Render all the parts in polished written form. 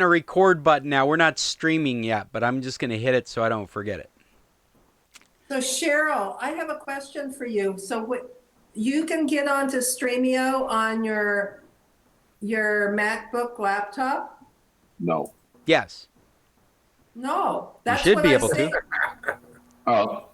a record button now. We're not streaming yet, but I'm just going to hit it so I don't forget it. So Cheryl, I have a question for you. So you can get onto Streamio on your MacBook laptop? No. Yes. No, that's should what be I able to. said.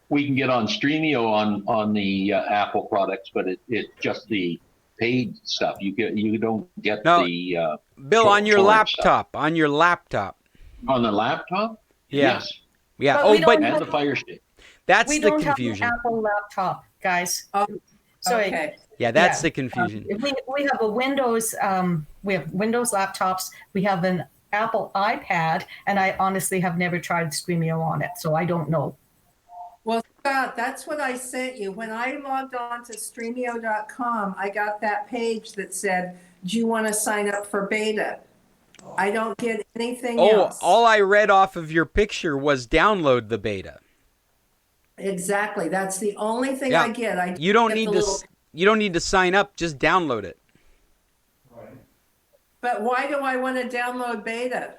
We can get on Streamio on the Apple products, but it's just the paid stuff. You don't get the Bill, on your torrent stuff. laptop. On your laptop. On the laptop? Yeah. Yes. Yeah. But And the Fire Stick. That's we the don't confusion. have an Apple laptop, guys. Oh, So okay. Yeah, that's the confusion. we have a Windows. We have Windows laptops. We have an Apple iPad, and I honestly have never tried Streamio on it, so I don't know. Well, Scott, that's what I sent you. When I logged on to Streamio.com, I got that page that said, do you want to sign up for beta? I don't get anything else. All I read off of your picture was download the beta. Exactly. That's the only thing I get. You don't need to sign up, just download it. But why do I want to download beta?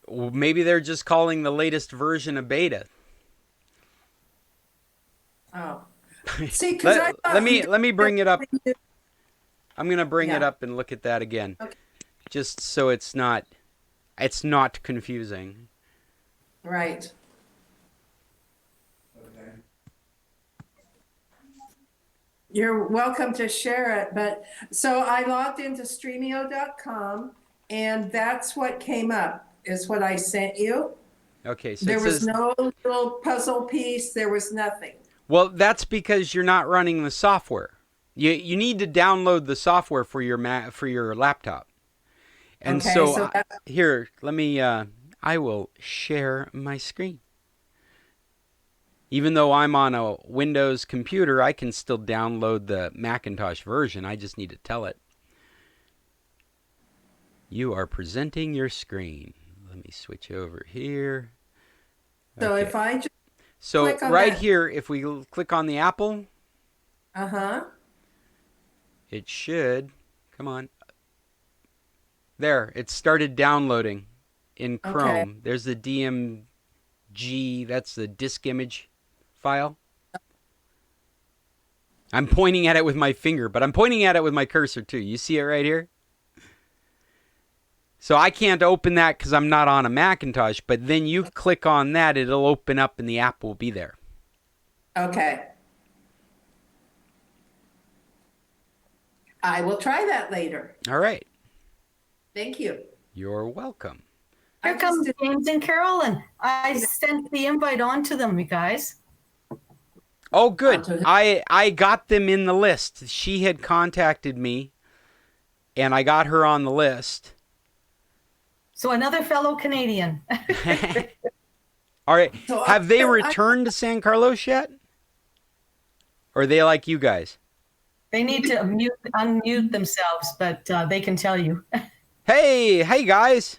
Well, maybe they're just calling the latest version of beta. Oh. See, because let me bring it up. I'm going to bring it up and look at that again. Okay. Just so it's not confusing. Right. You're welcome to share it. But so I logged into Streamio.com and that's what came up, is what I sent you. Okay, so there was no little puzzle piece. There was nothing. Well, that's because you're not running the software. You need to download the software for your laptop. And okay, so here, let me. I will share my screen. Even though I'm on a Windows computer, I can still download the Macintosh version. I just need to tell it. You are presenting your screen. Let me switch over here. So Okay. if I just So right here, if we click on the Apple, it should, come on. There, it started downloading in Chrome. Okay. There's the DMG, that's the disk image file. I'm pointing at it with my finger, but I'm pointing at it with my cursor too. You see it right here? So I can't open that because I'm not on a Macintosh, but then you click on that, it'll open up and the app will be there. Okay. I will try that later. All right. Thank you. You're welcome. Here comes James and Carolyn. I sent the invite on to them, you guys. Oh, good. I got them in the list. She had contacted me, and I got her on the list. So another fellow Canadian. All right. Have they returned to San Carlos yet? Or are they like you guys? They need to unmute themselves, but they can tell you. Hey guys.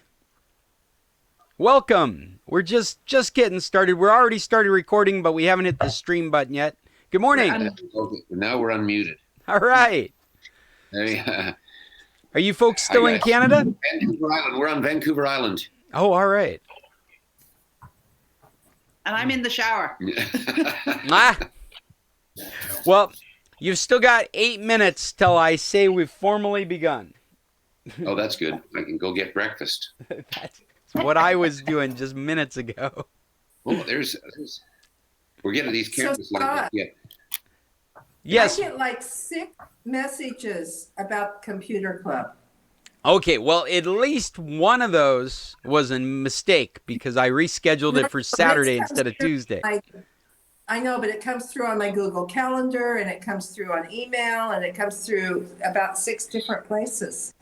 Welcome. We're just getting started. We're already started recording, but we haven't hit the stream button yet. Good morning. Okay, now we're unmuted. All right. Are you folks still in Canada? Vancouver Island. We're on Vancouver Island. Oh, all right. And I'm in the shower. Well, you've still got 8 minutes till I say we've formally begun. Oh, that's good. I can go get breakfast. That's what I was doing just minutes ago. Oh, there's we're getting these cameras lined up. Yeah. Yes. I get like 6 messages about Computer Club. Okay, well, at least one of those was a mistake because I rescheduled it for Saturday instead of Tuesday. I know, but it comes through on my Google Calendar, and it comes through on email, and it comes through about 6 different places.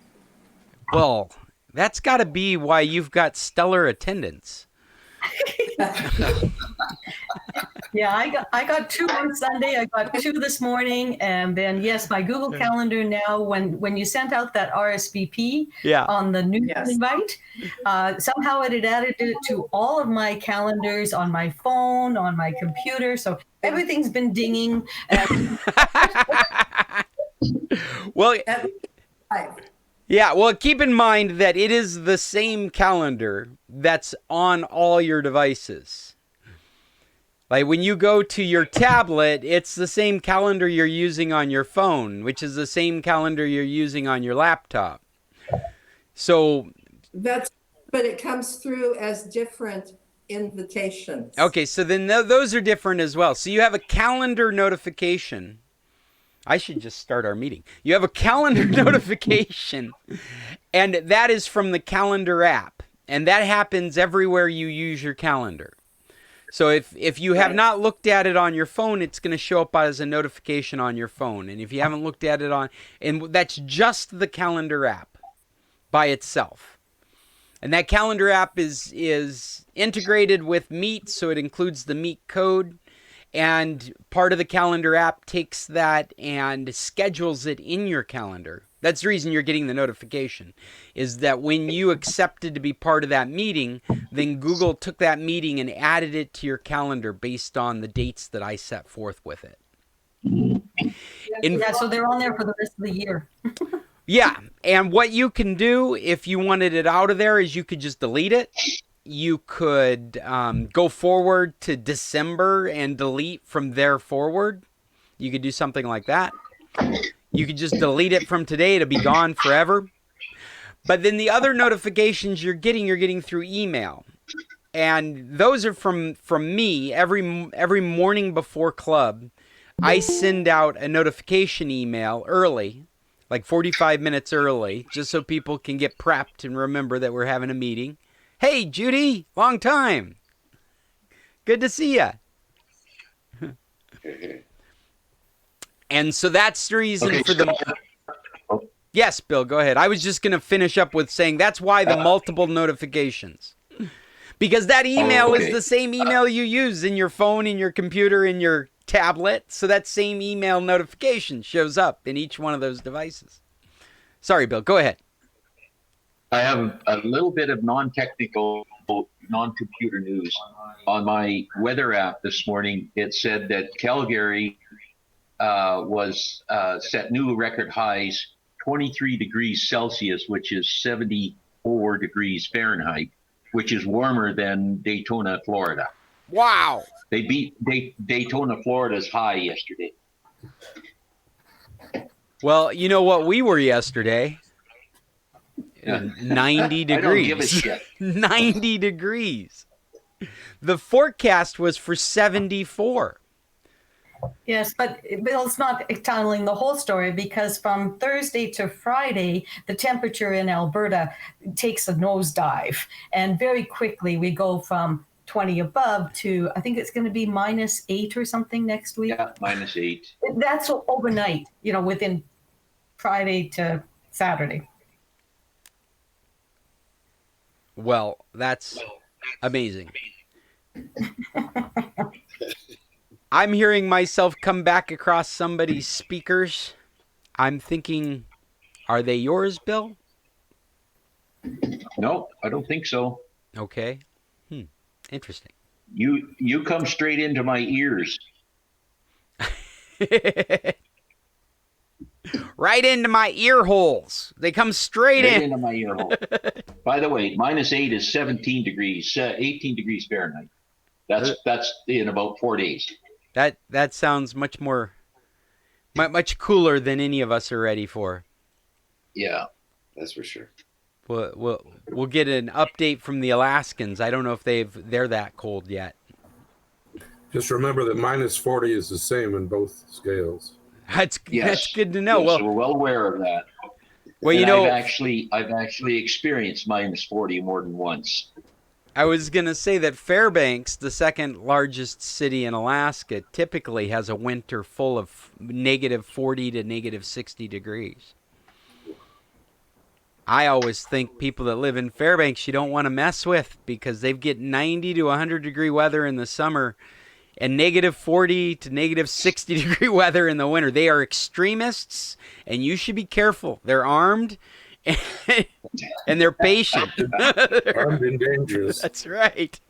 Well, that's got to be why you've got stellar attendance. Yeah, I got 2 on Sunday. I got 2 this morning, and then yes, my Google Calendar now. When you sent out that RSVP on the new invite, somehow it had added it to all of my calendars on my phone, on my computer. So everything's been dinging. Well, Yeah, well, keep in mind that it is the same calendar that's on all your devices. Like when you go to your tablet, it's the same calendar you're using on your phone, which is the same calendar you're using on your laptop. So but it comes through as different invitations. okay, so then those are different as well. So you have a calendar notification. I should just start our meeting. You have a calendar notification, and that is from the calendar app. And that happens everywhere you use your calendar. So if you have not looked at it on your phone, it's going to show up as a notification on your phone. And if you haven't looked at it and that's just the calendar app by itself. And that calendar app is integrated with Meet, so it includes the Meet code. And part of the calendar app takes that and schedules it in your calendar. That's the reason you're getting the notification, is that when you accepted to be part of that meeting, then Google took that meeting and added it to your calendar based on the dates that I set forth with it. Yeah, so they're on there for the rest of the year. Yeah, and what you can do if you wanted it out of there is you could just delete it. You could go forward to December and delete from there forward. You could do something like that. You could just delete it from today to be gone forever. But then the other notifications you're getting through email. And those are from me every morning before club. I send out a notification email early, like 45 minutes early, just so people can get prepped and remember that we're having a meeting. Hey, Judy, long time. Good to see ya. And so that's the reason for the... Yes, Bill, go ahead. I was just going to finish up with saying that's why the multiple notifications. Because that email is the same email you use in your phone, in your computer, in your tablet. So that same email notification shows up in each one of those devices. Sorry, Bill, go ahead. I have a little bit of non-technical, non-computer news. On my weather app this morning, it said that Calgary was set new record highs, 23 degrees Celsius, which is 74 degrees Fahrenheit, which is warmer than Daytona, Florida. Wow. They beat Daytona, Florida's high yesterday. Well, you know what we were yesterday? 90 degrees. I don't give a shit. 90 degrees. The forecast was for 74. Yes, but Bill's not telling the whole story, because from Thursday to Friday, the temperature in Alberta takes a nosedive. And very quickly, we go from 20 above to, I think it's going to be -8 or something next week. Yeah, -8. That's overnight, within Friday to Saturday. Well, that's amazing. I'm hearing myself come back across somebody's speakers. I'm thinking, are they yours, Bill? No, I don't think so. Okay. Interesting. You come straight into my ears. Right into my ear holes. They come straight in. Into my ear hole. By the way, -8 is 17 degrees, 18 degrees Fahrenheit. That's in about 4 days. That sounds much cooler than any of us are ready for. Yeah, that's for sure. We'll get an update from the Alaskans. I don't know if they're that cold yet. Just remember that -40 is the same in both scales. That's good to know. Yes, Well, we're well aware of that. Well, and I've actually experienced -40 more than once. I was going to say that Fairbanks, the second largest city in Alaska, typically has a winter full of -40 to -60 degrees. I always think people that live in Fairbanks you don't want to mess with, because they get 90 to 100 degree weather in the summer and -40 to -60 degree weather in the winter. They are extremists, and you should be careful. They're armed and they're patient. Armed and dangerous. That's right.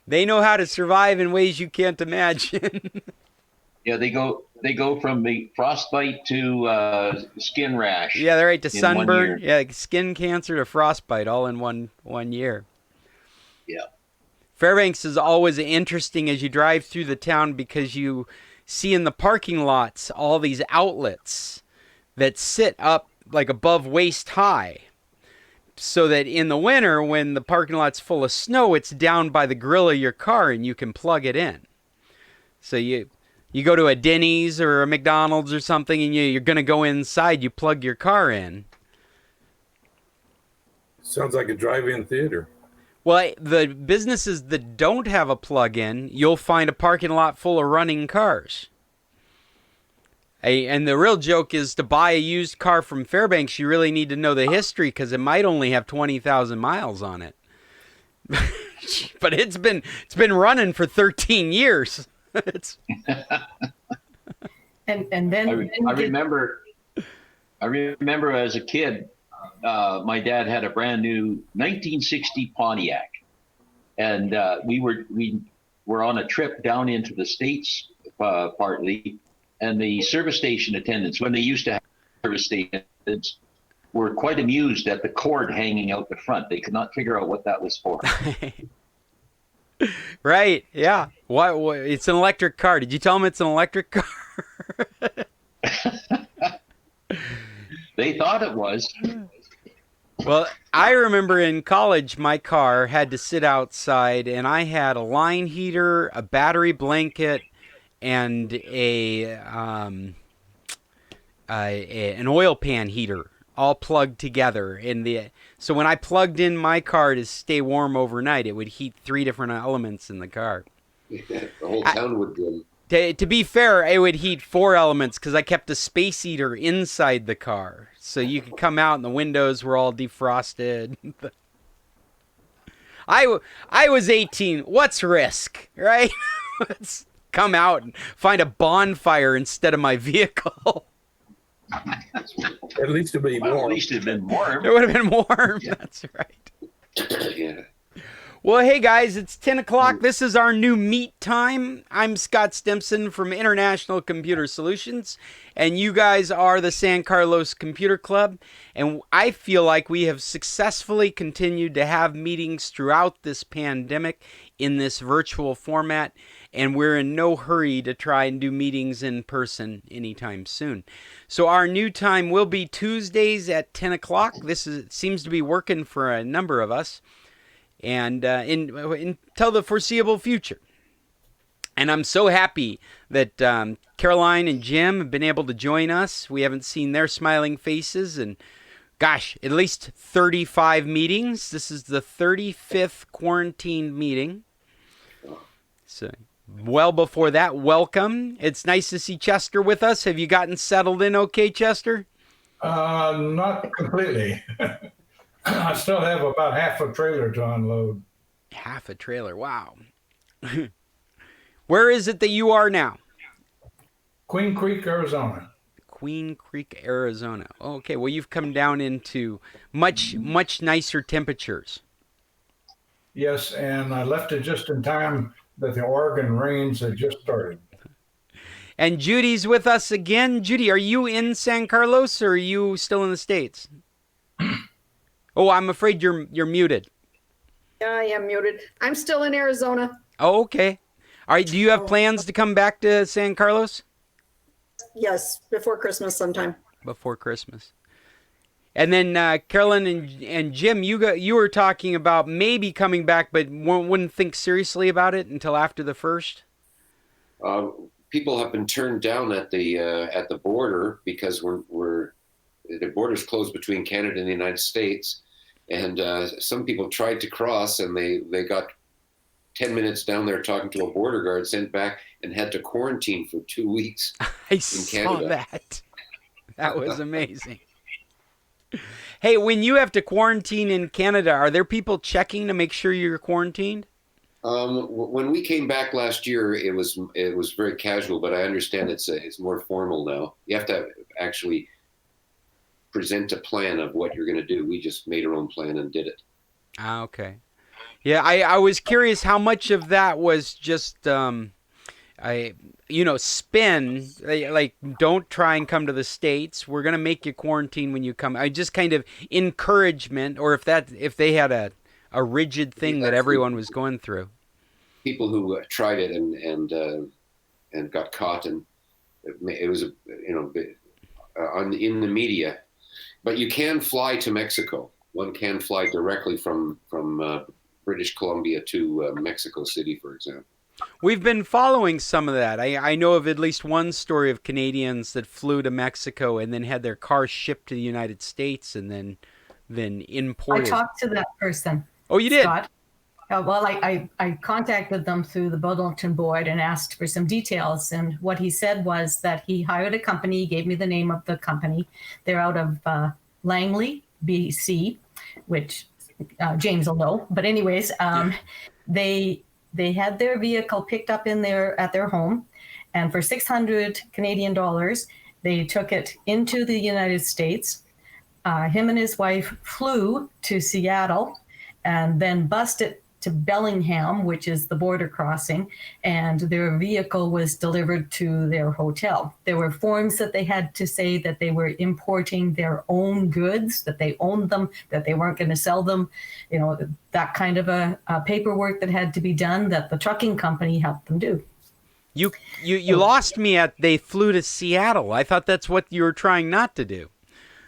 They know how to survive in ways you can't imagine. Yeah, they go from the frostbite to skin rash. Yeah, they're right to in 1 sunburn. year. Yeah, like skin cancer to frostbite all in one year. Yeah. Fairbanks is always interesting as you drive through the town because you see in the parking lots all these outlets that sit up like above waist high. So that in the winter, when the parking lot's full of snow, it's down by the grill of your car and you can plug it in. So you go to a Denny's or a McDonald's or something and you're going to go inside, you plug your car in. Sounds like a drive-in theater. Well, the businesses that don't have a plug-in, you'll find a parking lot full of running cars. And the real joke is to buy a used car from Fairbanks, you really need to know the history because it might only have 20,000 miles on it. But it's been running for 13 years. And then I remember as a kid, my dad had a brand new 1960 Pontiac, and we were on a trip down into the States partly, and the service station attendants, when they used to have service station attendants, were quite amused at the cord hanging out the front. They could not figure out what that was for. Right? Yeah. What? It's an electric car. Did you tell them it's an electric car? They thought it was. Well, I remember in college, my car had to sit outside, and I had a line heater, a battery blanket, and an oil pan heater all plugged together. So when I plugged in my car to stay warm overnight, it would heat 3 different elements in the car. The whole town would dim. To be fair, it would heat 4 elements because I kept a space heater inside the car. So you could come out and the windows were all defrosted. I was 18. What's risk, right? Let's come out and find a bonfire instead of my vehicle. At least it'd be Well, warm. at least it'd been warm. It would have been warm. Yeah. That's right. Yeah. Well, hey guys, it's 10 o'clock. This is our new meet time. I'm Scott Stimson from International Computer Solutions, and you guys are the San Carlos Computer Club. And I feel like we have successfully continued to have meetings throughout this pandemic in this virtual format, and we're in no hurry to try and do meetings in person anytime soon. So our new time will be Tuesdays at 10 o'clock. Seems to be working for a number of us. And until the foreseeable future. And I'm so happy that Caroline and Jim have been able to join us. We haven't seen their smiling faces in, gosh, at least 35 meetings. This is the 35th quarantine meeting. So, well before that, welcome. It's nice to see Chester with us. Have you gotten settled in okay, Chester? Not completely. I still have about half a trailer to unload. Half a trailer, wow. Where is it that you are now? Queen Creek, Arizona. Queen Creek, Arizona. Okay, well, you've come down into much nicer temperatures. Yes, and I left it just in time that the Oregon rains had just started. And Judy's with us again. Judy, are you in San Carlos or are you still in the States? Oh, I'm afraid you're muted. Yeah, I am muted. I'm still in Arizona. Oh, okay. All right, do you have plans to come back to San Carlos? Yes, before Christmas sometime. Before Christmas. And then Carolyn and Jim, you were talking about maybe coming back, but wouldn't think seriously about it until after the 1st? People have been turned down at the border because the border's closed between Canada and the United States. And some people tried to cross and they got 10 minutes down there talking to a border guard, sent back and had to quarantine for 2 weeks. I saw that. That was amazing. Hey, when you have to quarantine in Canada, are there people checking to make sure you're quarantined? When we came back last year, it was very casual, but I understand it's more formal now. You have to actually present a plan of what you're going to do. We just made our own plan and did it. Okay. Yeah, I was curious how much of that was just spin, like, don't try and come to the States. We're going to make you quarantine when you come. I just kind of encouragement, or if they had a rigid thing that everyone was going through. People who tried it and got caught, and it was in the media. But you can fly to Mexico. One can fly directly from British Columbia to Mexico City, for example. We've been following some of that. I know of at least one story of Canadians that flew to Mexico and then had their cars shipped to the United States and then imported. I talked to that person. Oh, you did? Scott. Well, I contacted them through the bulletin board and asked for some details. And what he said was that he hired a company. He gave me the name of the company. They're out of Langley, BC, which James will know. But anyways, they had their vehicle picked up at their home. And for 600 Canadian dollars, they took it into the United States. Him and his wife flew to Seattle and then bussed it to Bellingham, which is the border crossing, and their vehicle was delivered to their hotel. There were forms that they had to say that they were importing their own goods, that they owned them, that they weren't going to sell them, that kind of a paperwork that had to be done that the trucking company helped them do. You lost me at they flew to Seattle. I thought that's what you were trying not to do.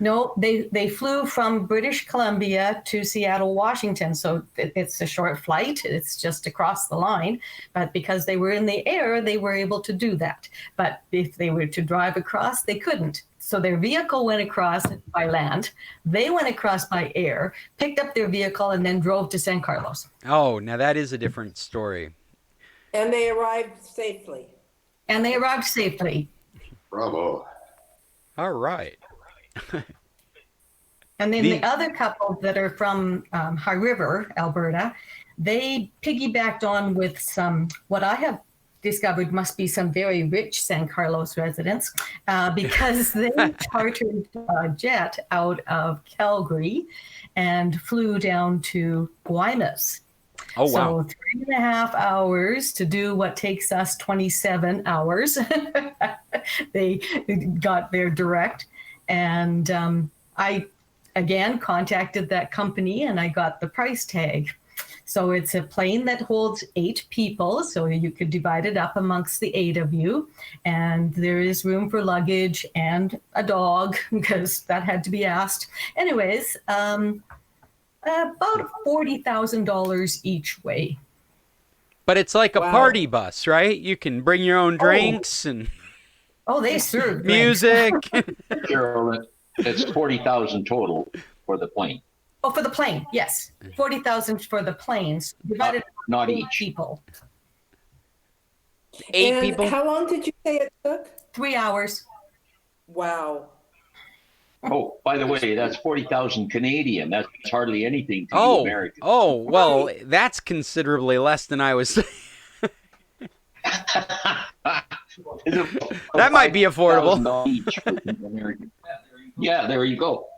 No, they flew from British Columbia to Seattle, Washington. So it's a short flight. It's just across the line. But because they were in the air, they were able to do that. But if they were to drive across, they couldn't. So their vehicle went across by land. They went across by air, picked up their vehicle, and then drove to San Carlos. Oh, now that is a different story. And they arrived safely. Bravo. All right. And then the other couple that are from High River, Alberta, they piggybacked on with some, what I have discovered must be some very rich San Carlos residents, because they chartered a jet out of Calgary and flew down to Guaymas. Oh, wow. So 3.5 hours to do what takes us 27 hours. They got there direct. And I, again, contacted that company and I got the price tag. So it's a plane that holds 8 people. So you could divide it up amongst the 8 of you. And there is room for luggage and a dog because that had to be asked. Anyways, about $40,000 each way. But it's like a party bus, right? You can bring your own drinks and... Oh, they serve music. Carol, it's 40,000 total for the plane. Oh, for the plane, yes. 40,000 for the planes. Divided not 8 each. people. 8 people? How long did you say it took? 3 hours. Wow. Oh, by the way, that's 40,000 Canadian. That's hardly anything to you Americans. Oh, well, that's considerably less than I was saying. That might be affordable. Each for the American. Yeah, there you go.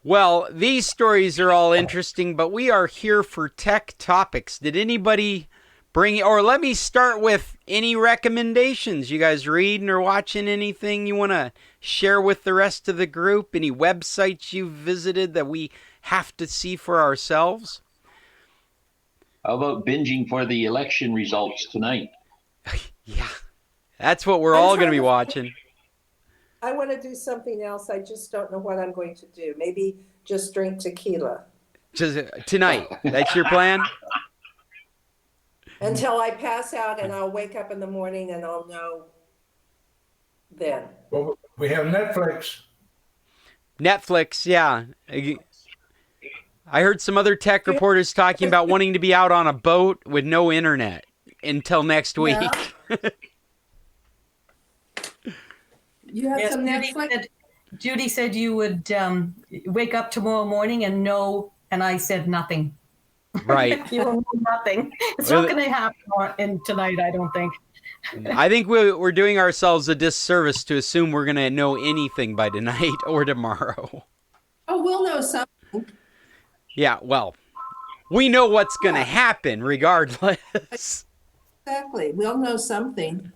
Well, these stories are all interesting, but we are here for tech topics. Did anybody bring, or let me start with any recommendations? You guys reading or watching anything you want to share with the rest of the group? Any websites you've visited that we have to see for ourselves? How about binging for the election results tonight? Yeah, that's what we're all going to be watching. I want to do something else. I just don't know what I'm going to do. Maybe just drink tequila. Just tonight. That's your plan? Until I pass out, and I'll wake up in the morning and I'll know then. Well, we have Netflix. Netflix, yeah. I heard some other tech reporters talking about wanting to be out on a boat with no internet until next week. Yeah. You have some Netflix? Judy said you would wake up tomorrow morning and know, and I said nothing. Right. You will know nothing. It's not going to happen tonight, I don't think. I think we're doing ourselves a disservice to assume we're going to know anything by tonight or tomorrow. Oh, we'll know something. Yeah, well, we know what's going to happen regardless. Exactly. We'll know something.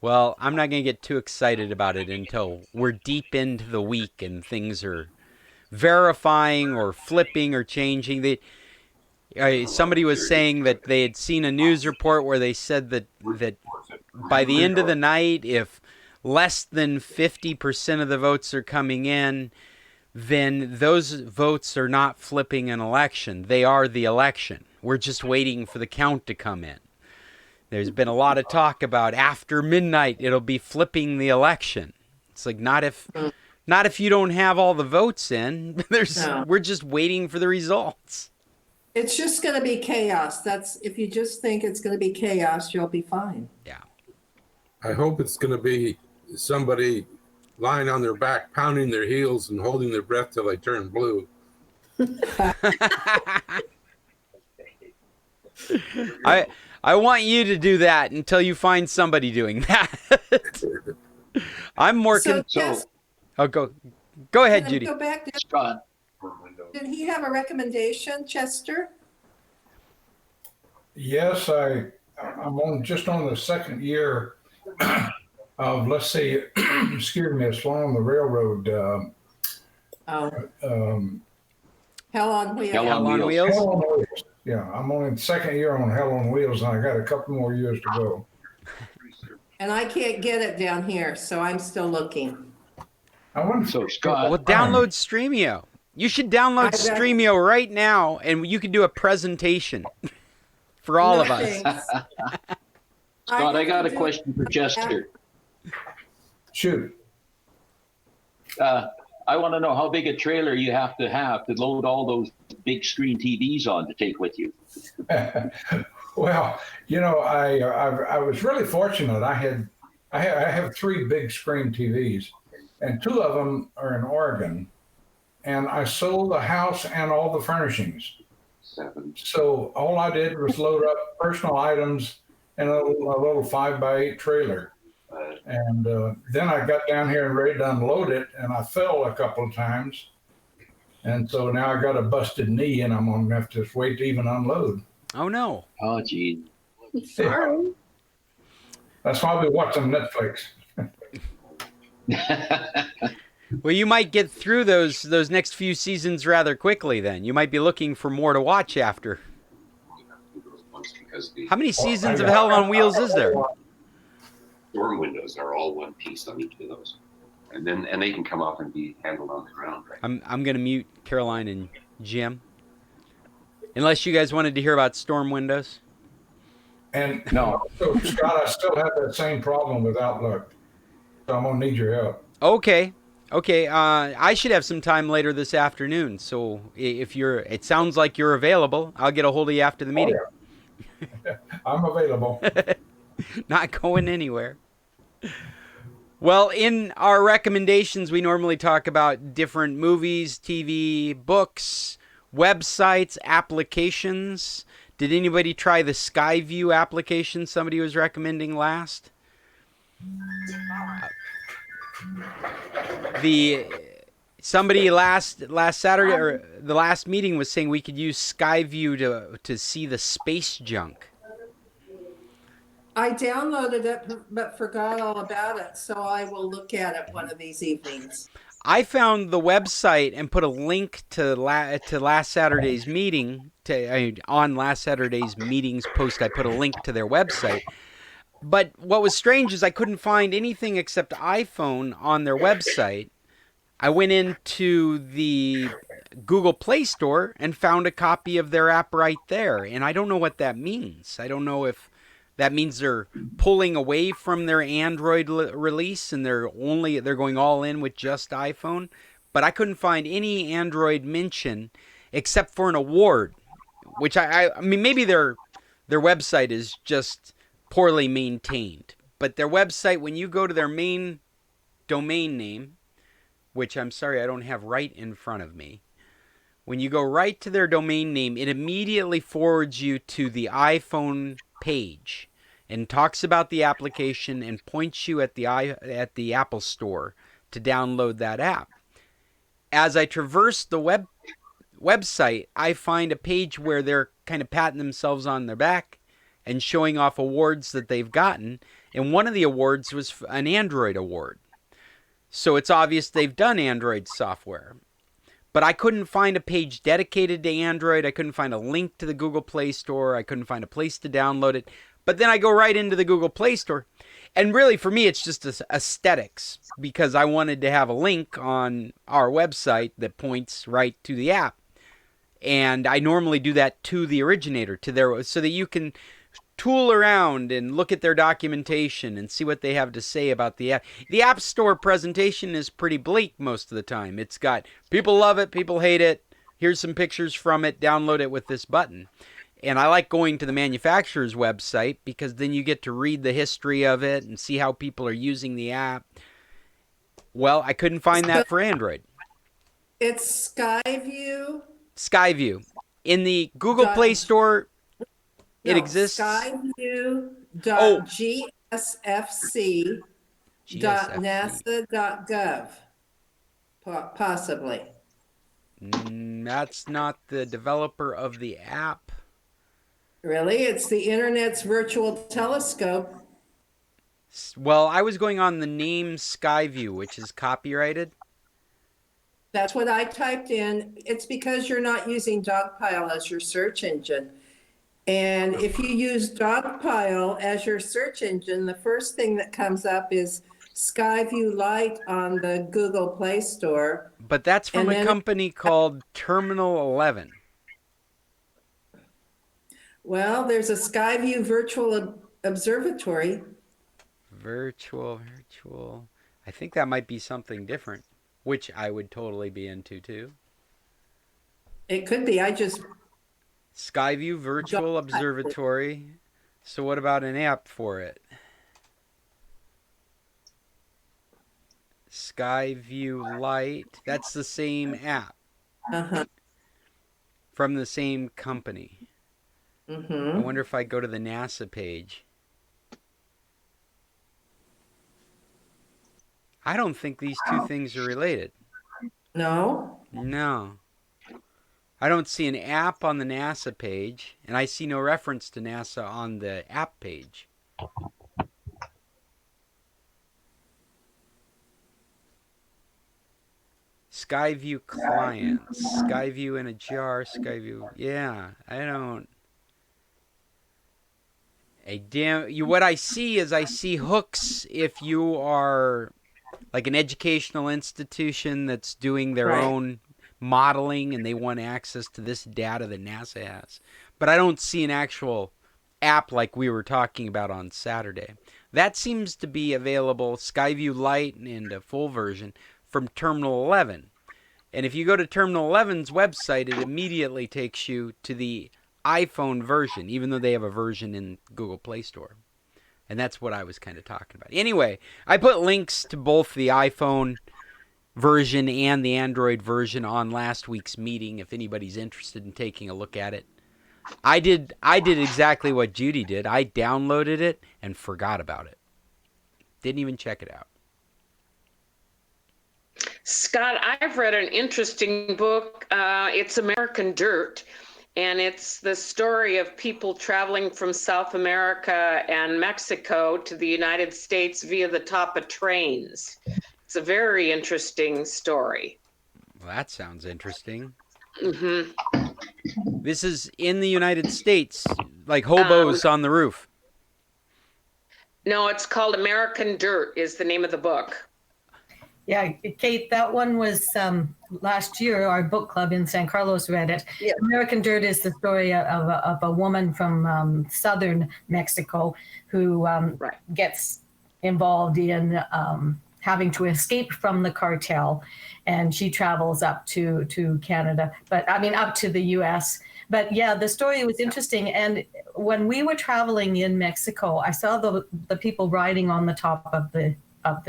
Well, I'm not going to get too excited about it until we're deep into the week and things are verifying or flipping or changing. Somebody was saying that they had seen a news report where they said that by the end of the night, if less than 50% of the votes are coming in, then those votes are not flipping an election. They are the election. We're just waiting for the count to come in. There's been a lot of talk about after midnight it'll be flipping the election. It's like not if you don't have all the votes in. We're just waiting for the results. It's just going to be chaos. If you just think it's going to be chaos, you'll be fine. Yeah. I hope it's going to be somebody lying on their back, pounding their heels and holding their breath till they turn blue. I want you to do that until you find somebody doing that. I'm more Oh, go ahead, Judy. Go back to Scott. Did he have a recommendation, Chester? Yes, I'm just on the second year of, let's see, excuse me, it's one on the railroad. Hell on Wheels. Hell on Wheels. Hell on Wheels. Yeah, I'm on the second year on Hell on Wheels, and I got a couple more years to go. And I can't get it down here, so I'm still looking. So Scott, well, download Streamio. You should download Streamio right now, and you can do a presentation for all of us. Scott, I got a question for Chester. Shoot. I want to know how big a trailer you have to load all those big screen TVs on to take with you. Well, I was really fortunate. I have 3 big screen TVs, and 2 of them are in Oregon, and I sold the house and all the furnishings. 7. So all I did was load up personal items in a little 5x8 trailer. And then I got down here and ready to unload it, and I fell a couple of times. And so now I got a busted knee, and I'm going to have to just wait to even unload. Oh, no. Oh, gee. Sorry. That's why I'll be watching Netflix. Well, you might get through those next few seasons rather quickly then. You might be looking for more to watch after. How many seasons of Hell on Wheels is there? Storm windows are all one piece on each of those. And they can come off and be handled on the ground. Right? I'm going to mute Caroline and Jim. Unless you guys wanted to hear about storm windows. And no, so Scott, I still have that same problem with Outlook. So I'm going to need your help. Okay. I should have some time later this afternoon. So it sounds like you're available. I'll get a hold of you after the meeting. Oh, yeah. I'm available. Not going anywhere. Well, in our recommendations, we normally talk about different movies, TV, books, websites, applications. Did anybody try the Skyview application somebody was recommending last? Somebody last Saturday or the last meeting was saying we could use Skyview to see the space junk. I downloaded it but forgot all about it, so I will look at it one of these evenings. I found the website and put a link to last Saturday's meeting. On last Saturday's meetings post, I put a link to their website. But what was strange is I couldn't find anything except iPhone on their website. I went into the Google Play Store and found a copy of their app right there. And I don't know what that means. I don't know if that means they're pulling away from their Android release and they're going all in with just iPhone. But I couldn't find any Android mention except for an award, which I mean, maybe their website is just poorly maintained. But their website, when you go to their main domain name, which I'm sorry I don't have right in front of me, when you go right to their domain name, it immediately forwards you to the iPhone page and talks about the application and points you at the Apple Store to download that app. As I traversed the web website, I find a page where they're kind of patting themselves on their back and showing off awards that they've gotten. And one of the awards was an Android award. So it's obvious they've done Android software. But I couldn't find a page dedicated to Android. I couldn't find a link to the Google Play Store. I couldn't find a place to download it. But then I go right into the Google Play Store. And really, for me, it's just aesthetics, because I wanted to have a link on our website that points right to the app. And I normally do that to the originator, so that you can tool around and look at their documentation and see what they have to say about the app. The App Store presentation is pretty bleak most of the time. It's got people love it, people hate it. Here's some pictures from it. Download it with this button. And I like going to the manufacturer's website, because then you get to read the history of it and see how people are using the app. Well, I couldn't find that for Android. It's Skyview. Skyview. In the Google Play Store, it exists. Skyview.gsfc.nasa.gov. Possibly. That's not the developer of the app. Really? It's the Internet's virtual telescope. Well, I was going on the name Skyview, which is copyrighted. That's what I typed in. It's because you're not using Dogpile as your search engine. And if you use Dogpile as your search engine, the first thing that comes up is Skyview Lite on the Google Play Store. But that's from a company called Terminal 11. Well, there's a Skyview Virtual Observatory. Virtual. I think that might be something different, which I would totally be into too. It could be. Skyview Virtual Observatory. So what about an app for it? Skyview Lite. That's the same app. Uh-huh. From the same company. Mm-hmm. I wonder if I go to the NASA page. I don't think these two things are related. No? No. I don't see an app on the NASA page, and I see no reference to NASA on the app page. Skyview clients. Skyview in a jar. Skyview. Yeah, I don't. What I see is hooks if you are like an educational institution that's doing their own modeling and they want access to this data that NASA has. But I don't see an actual app like we were talking about on Saturday. That seems to be available, Skyview Lite and a full version, from Terminal 11. And if you go to Terminal 11's website, it immediately takes you to the iPhone version, even though they have a version in Google Play Store. And that's what I was kind of talking about. Anyway, I put links to both the iPhone version and the Android version on last week's meeting if anybody's interested in taking a look at it. I did exactly what Judy did. I downloaded it and forgot about it. Didn't even check it out. Scott, I've read an interesting book. It's American Dirt. And it's the story of people traveling from South America and Mexico to the United States via the top of trains. It's a very interesting story. Well, that sounds interesting. Mm-hmm. This is in the United States, like hobos on the roof. No, it's called American Dirt is the name of the book. Yeah, Kate, that one was last year. Our book club in San Carlos read it. Yeah. American Dirt is the story of a woman from southern Mexico who gets involved in having to escape from the cartel, and she travels up to Canada, up to the U.S. But yeah, the story was interesting. And when we were traveling in Mexico, I saw the people riding on the top of the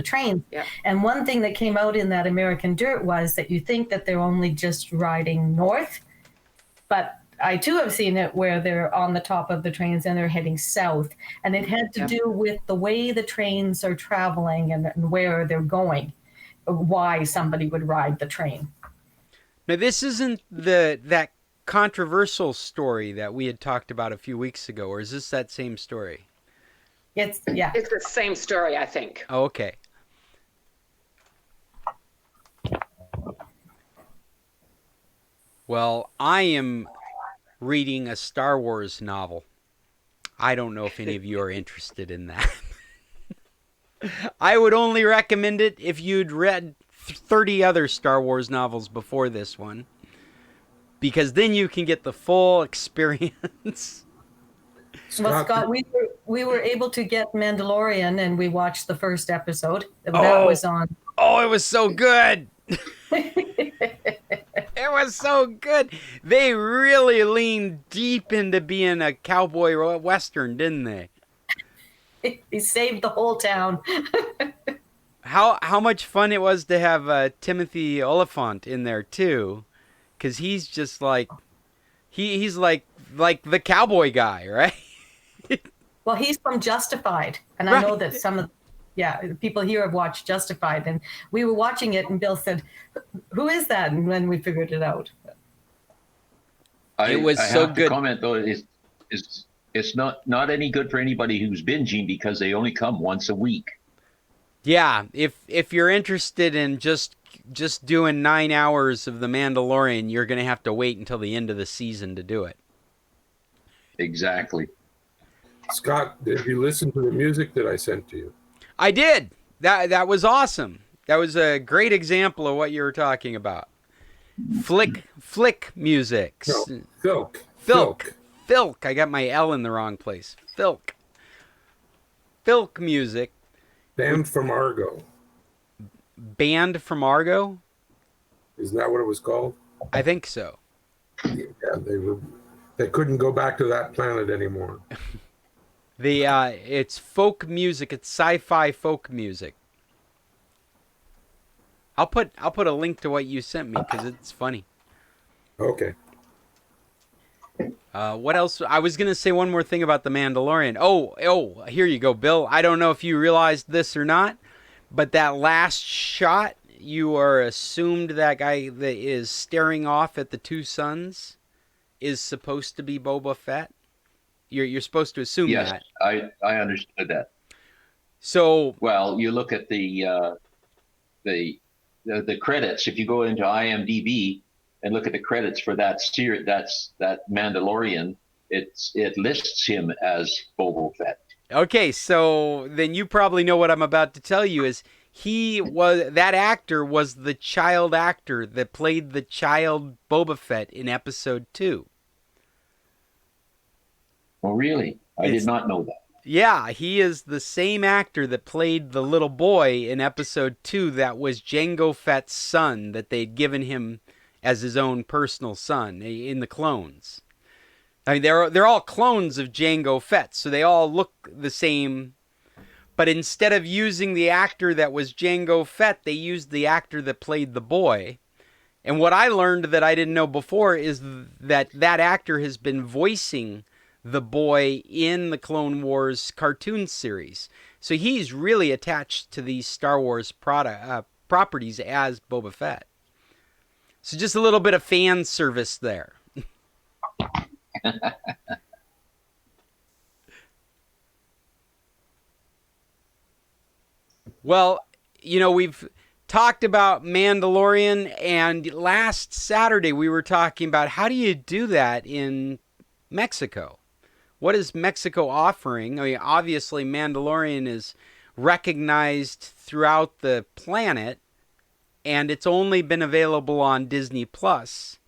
train. Yeah. And one thing that came out in that American Dirt was that you think that they're only just riding north, but I too have seen it where they're on the top of the trains and they're heading south. And it had to do with the way the trains are traveling and where they're going, why somebody would ride the train. Now, this isn't that controversial story that we had talked about a few weeks ago, or is this that same story? It's the same story, I think. Oh, okay. Well, I am reading a Star Wars novel. I don't know if any of you are interested in that. I would only recommend it if you'd read 30 other Star Wars novels before this one, because then you can get the full experience. Well, Scott, we were able to get Mandalorian, and we watched the first episode. That was on. Oh, it was so good. It was so good. They really leaned deep into being a cowboy western, didn't they? He saved the whole town. How much fun it was to have Timothy Oliphant in there too, because he's just like he's like the cowboy guy, right? Well, he's from Justified, and right. I know that some of the people here have watched Justified, and we were watching it, and Bill said, "Who is that?" And then we figured it out. It was I so have good. To comment though, it's not any good for anybody who's binging because they only come once a week. Yeah, if you're interested in just doing 9 hours of The Mandalorian, you're going to have to wait until the end of the season to do it. Exactly. Scott, did you listen to the music that I sent to you? I did. That was awesome. That was a great example of what you were talking about. Flick music. No, Filk. I got my L in the wrong place. Filk music. Band from Argo. Band from Argo? Isn't that what it was called? I think so. Yeah, they couldn't go back to that planet anymore. It's folk music. It's sci-fi folk music. I'll put a link to what you sent me because it's funny. Okay. What else? I was gonna say one more thing about The Mandalorian. Oh, here you go, Bill. I don't know if you realized this or not, but that last shot, you are assumed that guy that is staring off at the two suns is supposed to be Boba Fett. You're supposed to assume that. Yes, I understood that. So, well, you look at the credits. If you go into IMDb and look at the credits for that series, that Mandalorian, it lists him as Boba Fett. Okay, so then you probably know what I'm about to tell you is that actor was the child actor that played the child Boba Fett in episode 2. Oh, really? I did not know that. Yeah, he is the same actor that played the little boy in episode 2 that was Jango Fett's son that they'd given him as his own personal son in the clones. I mean, they're all clones of Jango Fett, so they all look the same. But instead of using the actor that was Jango Fett, they used the actor that played the boy. And what I learned that I didn't know before is that actor has been voicing the boy in the Clone Wars cartoon series. So he's really attached to these Star Wars properties as Boba Fett. So just a little bit of fan service there. Well, we've talked about Mandalorian, and last Saturday we were talking about how do you do that in Mexico? What is Mexico offering? I mean, obviously Mandalorian is recognized throughout the planet, and it's only been available on Disney Plus.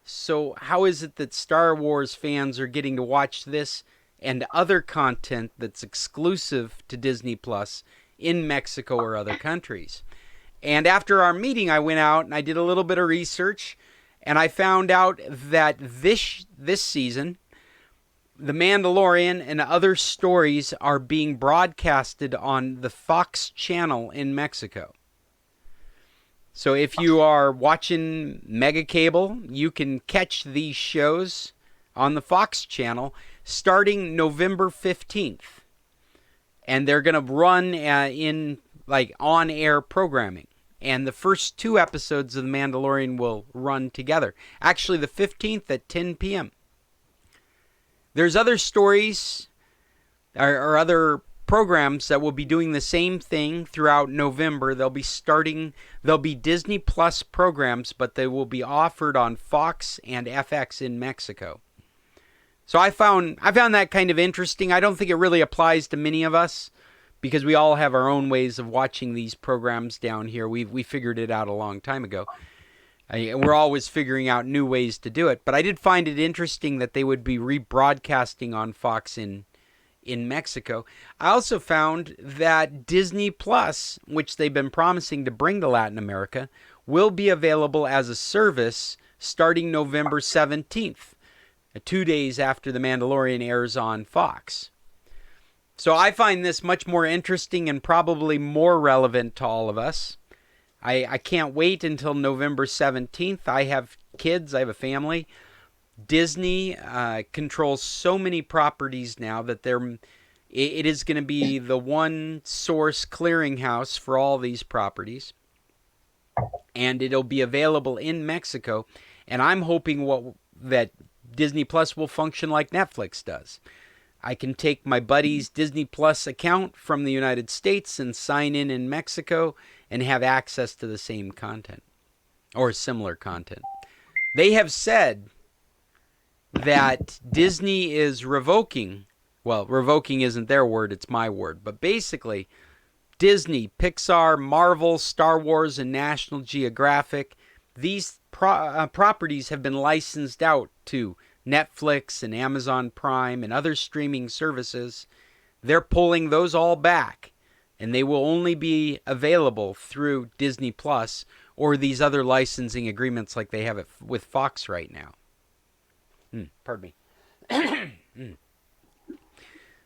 So how is it that Star Wars fans are getting to watch this and other content that's exclusive to Disney Plus in Mexico or other countries? And after our meeting, I went out and I did a little bit of research, and I found out that this season, The Mandalorian and other stories are being broadcasted on the Fox channel in Mexico. So if you are watching Mega Cable, you can catch these shows on the Fox channel starting November 15th. And they're going to run in like on-air programming. And the first 2 episodes of The Mandalorian will run together. Actually, the 15th at 10 p.m. There's other stories or other programs that will be doing the same thing throughout November. They'll be Disney Plus programs, but they will be offered on Fox and FX in Mexico. So I found that kind of interesting. I don't think it really applies to many of us because we all have our own ways of watching these programs down here. We figured it out a long time ago. We're always figuring out new ways to do it. But I did find it interesting that they would be rebroadcasting on Fox in Mexico. I also found that Disney Plus, which they've been promising to bring to Latin America, will be available as a service starting November 17th, 2 days after The Mandalorian airs on Fox. So I find this much more interesting and probably more relevant to all of us. I can't wait until November 17th. I have kids. I have a family. Disney controls so many properties now that it is going to be the one source clearinghouse for all these properties. And it'll be available in Mexico. And I'm hoping that Disney Plus will function like Netflix does. I can take my buddy's Disney Plus account from the United States and sign in Mexico and have access to the same content or similar content. They have said that Disney is revoking isn't their word, it's my word, but basically Disney, Pixar, Marvel, Star Wars, and National Geographic, these properties have been licensed out to Netflix and Amazon Prime and other streaming services. They're pulling those all back, and they will only be available through Disney Plus or these other licensing agreements like they have with Fox right now. Pardon me.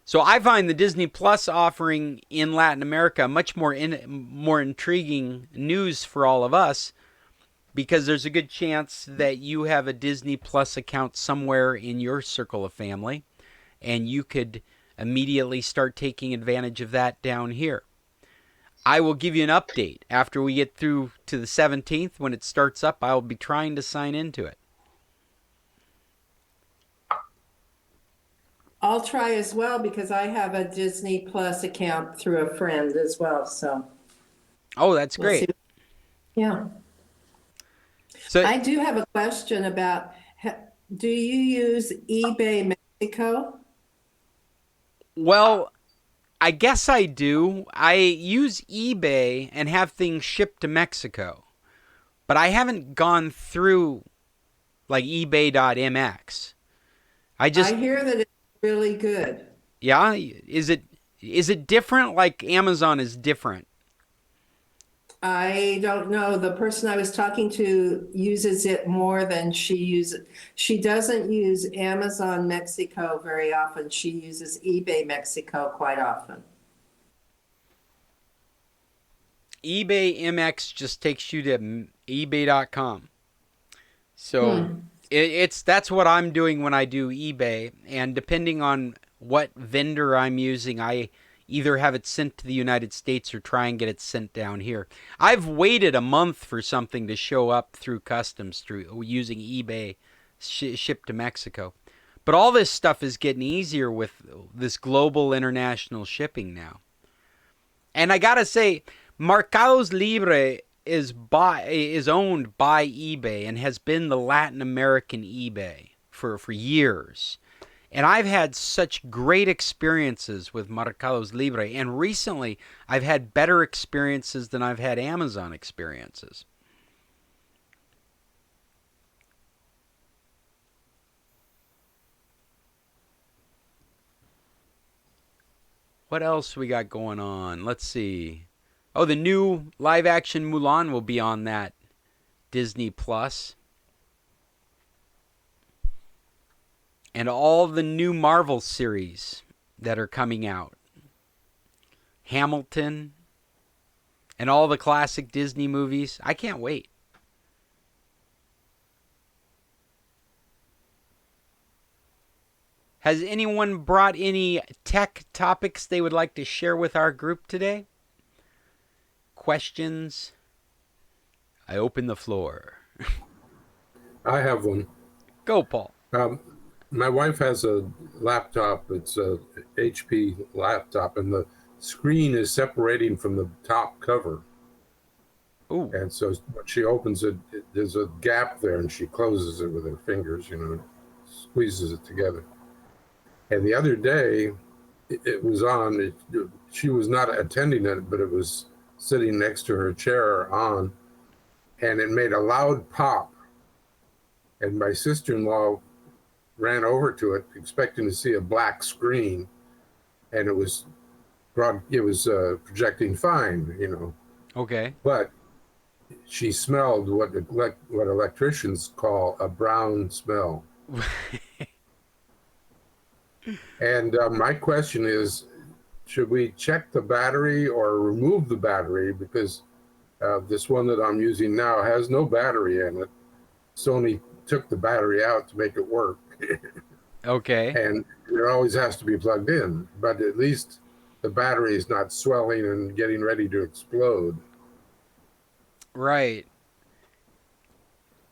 So I find the Disney Plus offering in Latin America much more intriguing news for all of us, because there's a good chance that you have a Disney Plus account somewhere in your circle of family, and you could immediately start taking advantage of that down here. I will give you an update after we get through to the 17th. When it starts up, I will be trying to sign into it. I'll try as well because I have a Disney Plus account through a friend as well. So. Oh, that's great. Yeah. So I do have a question about, do you use eBay Mexico? Well, I guess I do. I use eBay and have things shipped to Mexico, but I haven't gone through like ebay.mx. I hear that it's really good. Yeah? Is it different? Like Amazon is different? I don't know. The person I was talking to uses it more than she uses. She doesn't use Amazon Mexico very often. She uses eBay Mexico quite often. eBay MX just takes you to ebay.com. So that's what I'm doing when I do eBay. And depending on what vendor I'm using, I either have it sent to the United States or try and get it sent down here. I've waited a month for something to show up through customs through using eBay shipped to Mexico. But all this stuff is getting easier with this global international shipping now. And I gotta say, Mercados Libre is owned by eBay and has been the Latin American eBay for years. And I've had such great experiences with Mercados Libre. And recently, I've had better experiences than I've had Amazon experiences. What else we got going on? Let's see. Oh, the new live-action Mulan will be on that Disney Plus. And all the new Marvel series that are coming out. Hamilton. And all the classic Disney movies. I can't wait. Has anyone brought any tech topics they would like to share with our group today? Questions? I open the floor. I have one. Go, Paul. My wife has a laptop. It's a HP laptop, and the screen is separating from the top cover. Ooh. And so when she opens it, there's a gap there, and she closes it with her fingers, squeezes it together. And the other day, it was on. She was not attending it, but it was sitting next to her chair on, and it made a loud pop. And my sister-in-law ran over to it, expecting to see a black screen, and it was projecting fine, Okay. But she smelled what electricians call a brown smell. And my question is, should we check the battery or remove the battery? Because this one that I'm using now has no battery in it. Sony took the battery out to make it work. Okay. And it always has to be plugged in, but at least the battery is not swelling and getting ready to explode. Right.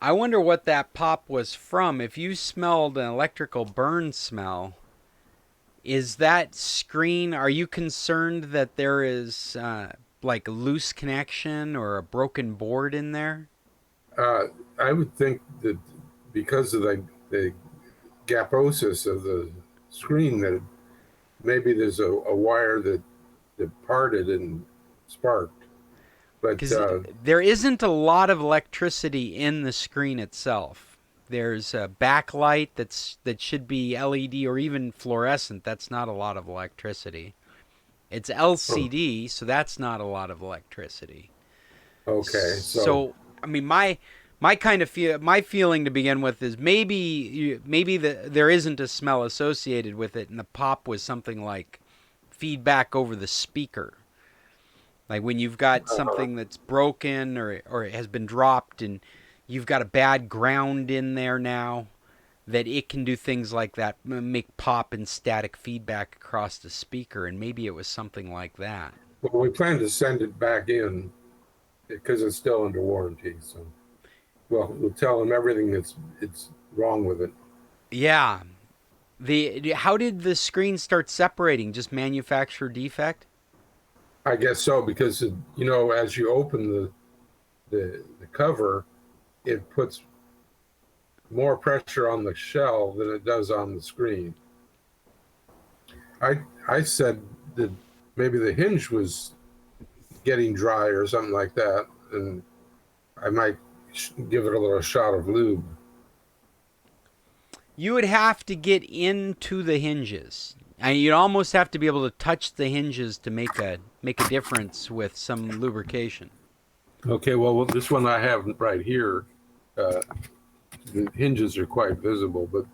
I wonder what that pop was from. If you smelled an electrical burn smell, is that screen, are you concerned that there is like a loose connection or a broken board in there? I would think that because of the gaposis of the screen, that maybe there's a wire that parted and sparked. But there isn't a lot of electricity in the screen itself. There's a backlight that should be LED or even fluorescent. That's not a lot of electricity. It's LCD, so that's not a lot of electricity. Okay. So I mean, my feeling to begin with is maybe there isn't a smell associated with it, and the pop was something like feedback over the speaker. Like when you've got something that's broken or it has been dropped and you've got a bad ground in there now, that it can do things like that, make pop and static feedback across the speaker, and maybe it was something like that. Well, we plan to send it back in because it's still under warranty. So, we'll tell them everything that's wrong with it. Yeah. How did the screen start separating? Just manufacturer defect? I guess so, because as you open the cover, it puts more pressure on the shell than it does on the screen. I said that maybe the hinge was getting dry or something like that, and I might give it a little shot of lube. You would have to get into the hinges. And you'd almost have to be able to touch the hinges to make a difference with some lubrication. Okay, well, this one I have right here, the hinges are quite visible, but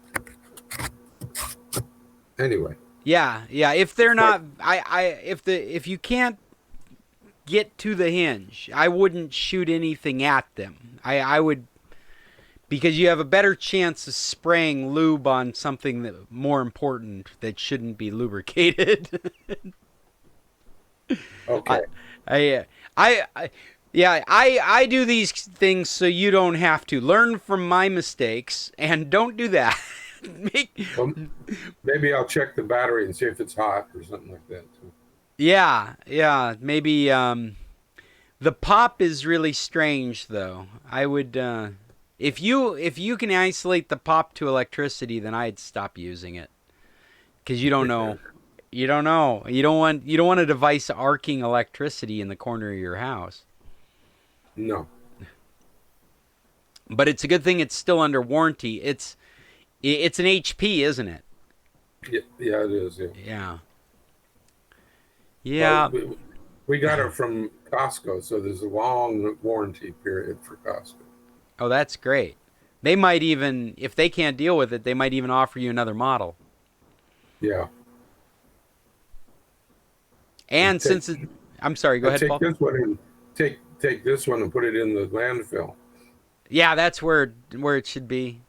anyway. Yeah. If they're not, if you can't get to the hinge, I wouldn't shoot anything at them. I would, because you have a better chance of spraying lube on something that more important that shouldn't be lubricated. Okay. I do these things so you don't have to. Learn from my mistakes and don't do that. Well, maybe I'll check the battery and see if it's hot or something like that too. Yeah, maybe the pop is really strange though. I would if you can isolate the pop to electricity, then I'd stop using it. Cuz you don't know. You don't know. You don't want a device arcing electricity in the corner of your house. No. But it's a good thing it's still under warranty. It's an HP, isn't it? Yeah, it is. Yeah. Yeah. Well, we got it from Costco, so there's a long warranty period for Costco. Oh, that's great. They might even, if they can't deal with it, they might even offer you another model. Yeah. And I'm sorry, go ahead, Paul. Take this one and put it in the landfill. Yeah, that's where it should be.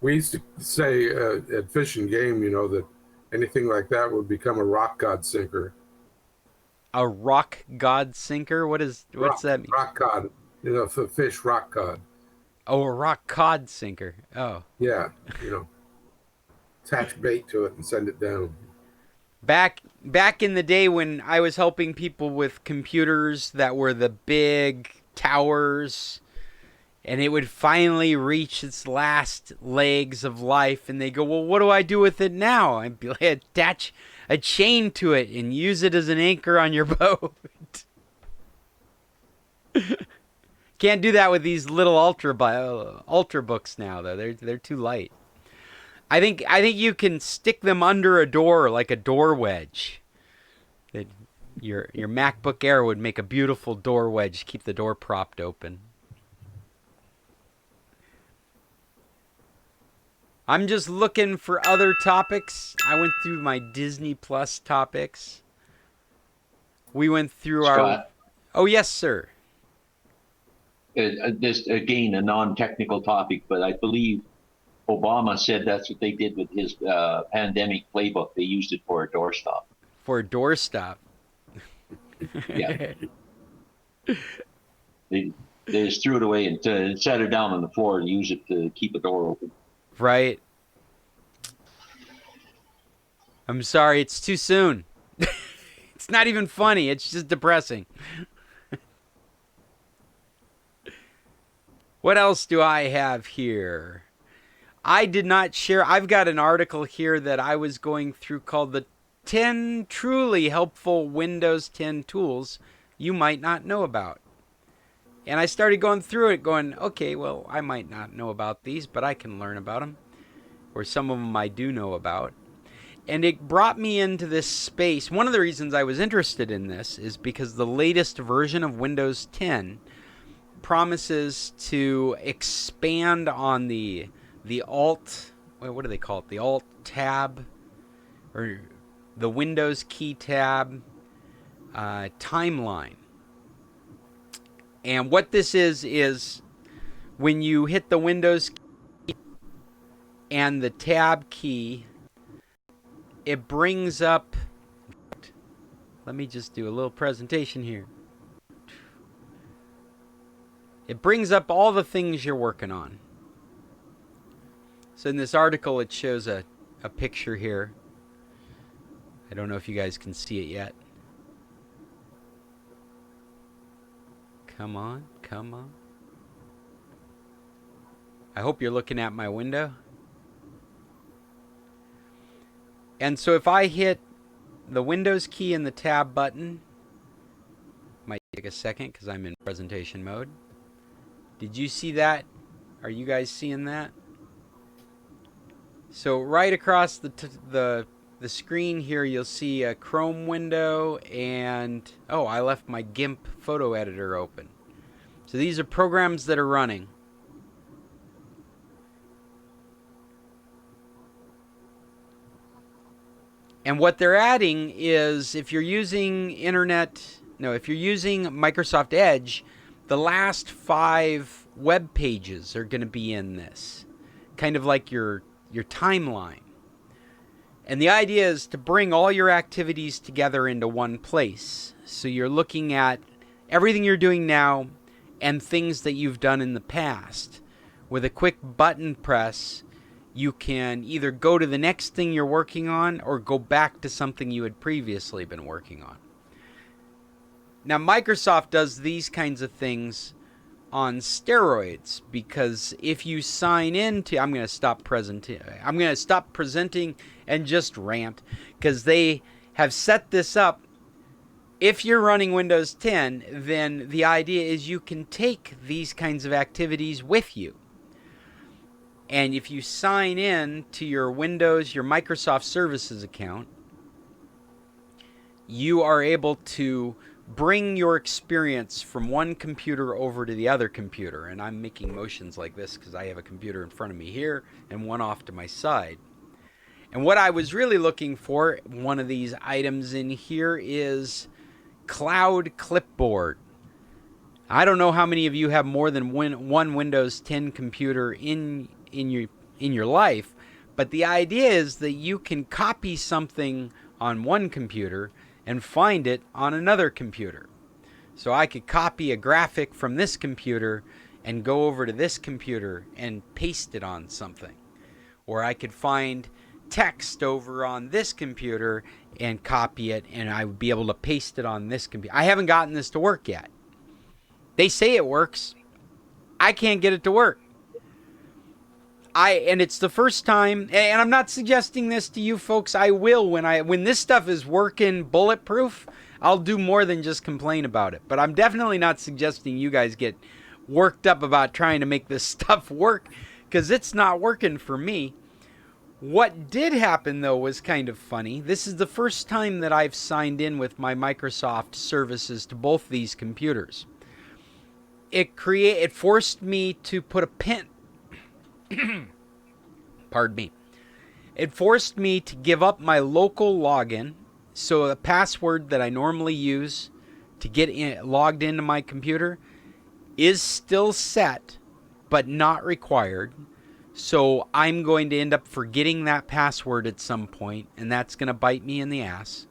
We used to say at Fish and Game, that anything like that would become a rock god sinker. A rock god sinker? What's that mean? Rock cod. You know, for fish, rock cod. Oh, a rock cod sinker. Oh. Yeah, attach bait to it and send it down. Back in the day when I was helping people with computers that were the big towers, and it would finally reach its last legs of life, and they go, well, what do I do with it now? I'd be like, attach a chain to it and use it as an anchor on your boat. Can't do that with these little ultra books now, though. They're too light. I think you can stick them under a door like a door wedge. Your MacBook Air would make a beautiful door wedge, keep the door propped open. I'm just looking for other topics. I went through my Disney Plus topics. We went through Scott, Oh, yes, sir. this again a non-technical topic, but I believe Obama said that's what they did with his pandemic playbook. They used it for a doorstop. For a doorstop. Yeah. They just threw it away and set it down on the floor and use it to keep a door open. Right. I'm sorry, it's too soon. It's not even funny. It's just depressing. What else do I have here? I did not share. I've got an article here that I was going through called the 10 truly helpful Windows 10 tools you might not know about. And I started going through it going, okay, well, I might not know about these, but I can learn about them. Or some of them I do know about. And it brought me into this space. One of the reasons I was interested in this is because the latest version of Windows 10 promises to expand on the Alt, what do they call it? The Alt tab, or the Windows key tab timeline. And what this is when you hit the Windows key and the tab key, it brings up, let me just do a little presentation here. It brings up all the things you're working on. So in this article, it shows a picture here. I don't know if you guys can see it yet. Come on, come on. I hope you're looking at my window. And so if I hit the Windows key and the tab button, might take a second because I'm in presentation mode. Did you see that? Are you guys seeing that? So right across the screen here, you'll see a Chrome window and, oh, I left my GIMP photo editor open. So these are programs that are running. And what they're adding is, if you're using Microsoft Edge, the last 5 web pages are going to be in this, kind of like your timeline. And the idea is to bring all your activities together into one place. So you're looking at everything you're doing now and things that you've done in the past. With a quick button press, you can either go to the next thing you're working on or go back to something you had previously been working on. Now, Microsoft does these kinds of things on steroids, because if you sign into, I'm going to stop presenting and just rant, because they have set this up. If you're running Windows 10, then the idea is you can take these kinds of activities with you. And if you sign in to your Microsoft Services account, you are able to bring your experience from one computer over to the other computer. And I'm making motions like this because I have a computer in front of me here and one off to my side. And what I was really looking for, one of these items in here, is Cloud Clipboard. I don't know how many of you have more than one Windows 10 computer in your life, but the idea is that you can copy something on one computer and find it on another computer. So I could copy a graphic from this computer and go over to this computer and paste it on something. Or I could find text over on this computer and copy it, and I would be able to paste it on this computer. I haven't gotten this to work yet. They say it works. I can't get it to work. And it's the first time, and I'm not suggesting this to you folks. I will when this stuff is working bulletproof. I'll do more than just complain about it. But I'm definitely not suggesting you guys get worked up about trying to make this stuff work, because it's not working for me. What did happen, though, was kind of funny. This is the first time that I've signed in with my Microsoft services to both these computers. It forced me to put a pin. Pardon me. It forced me to give up my local login. So a password that I normally use to get logged into my computer is still set, but not required. So I'm going to end up forgetting that password at some point, and that's going to bite me in the ass.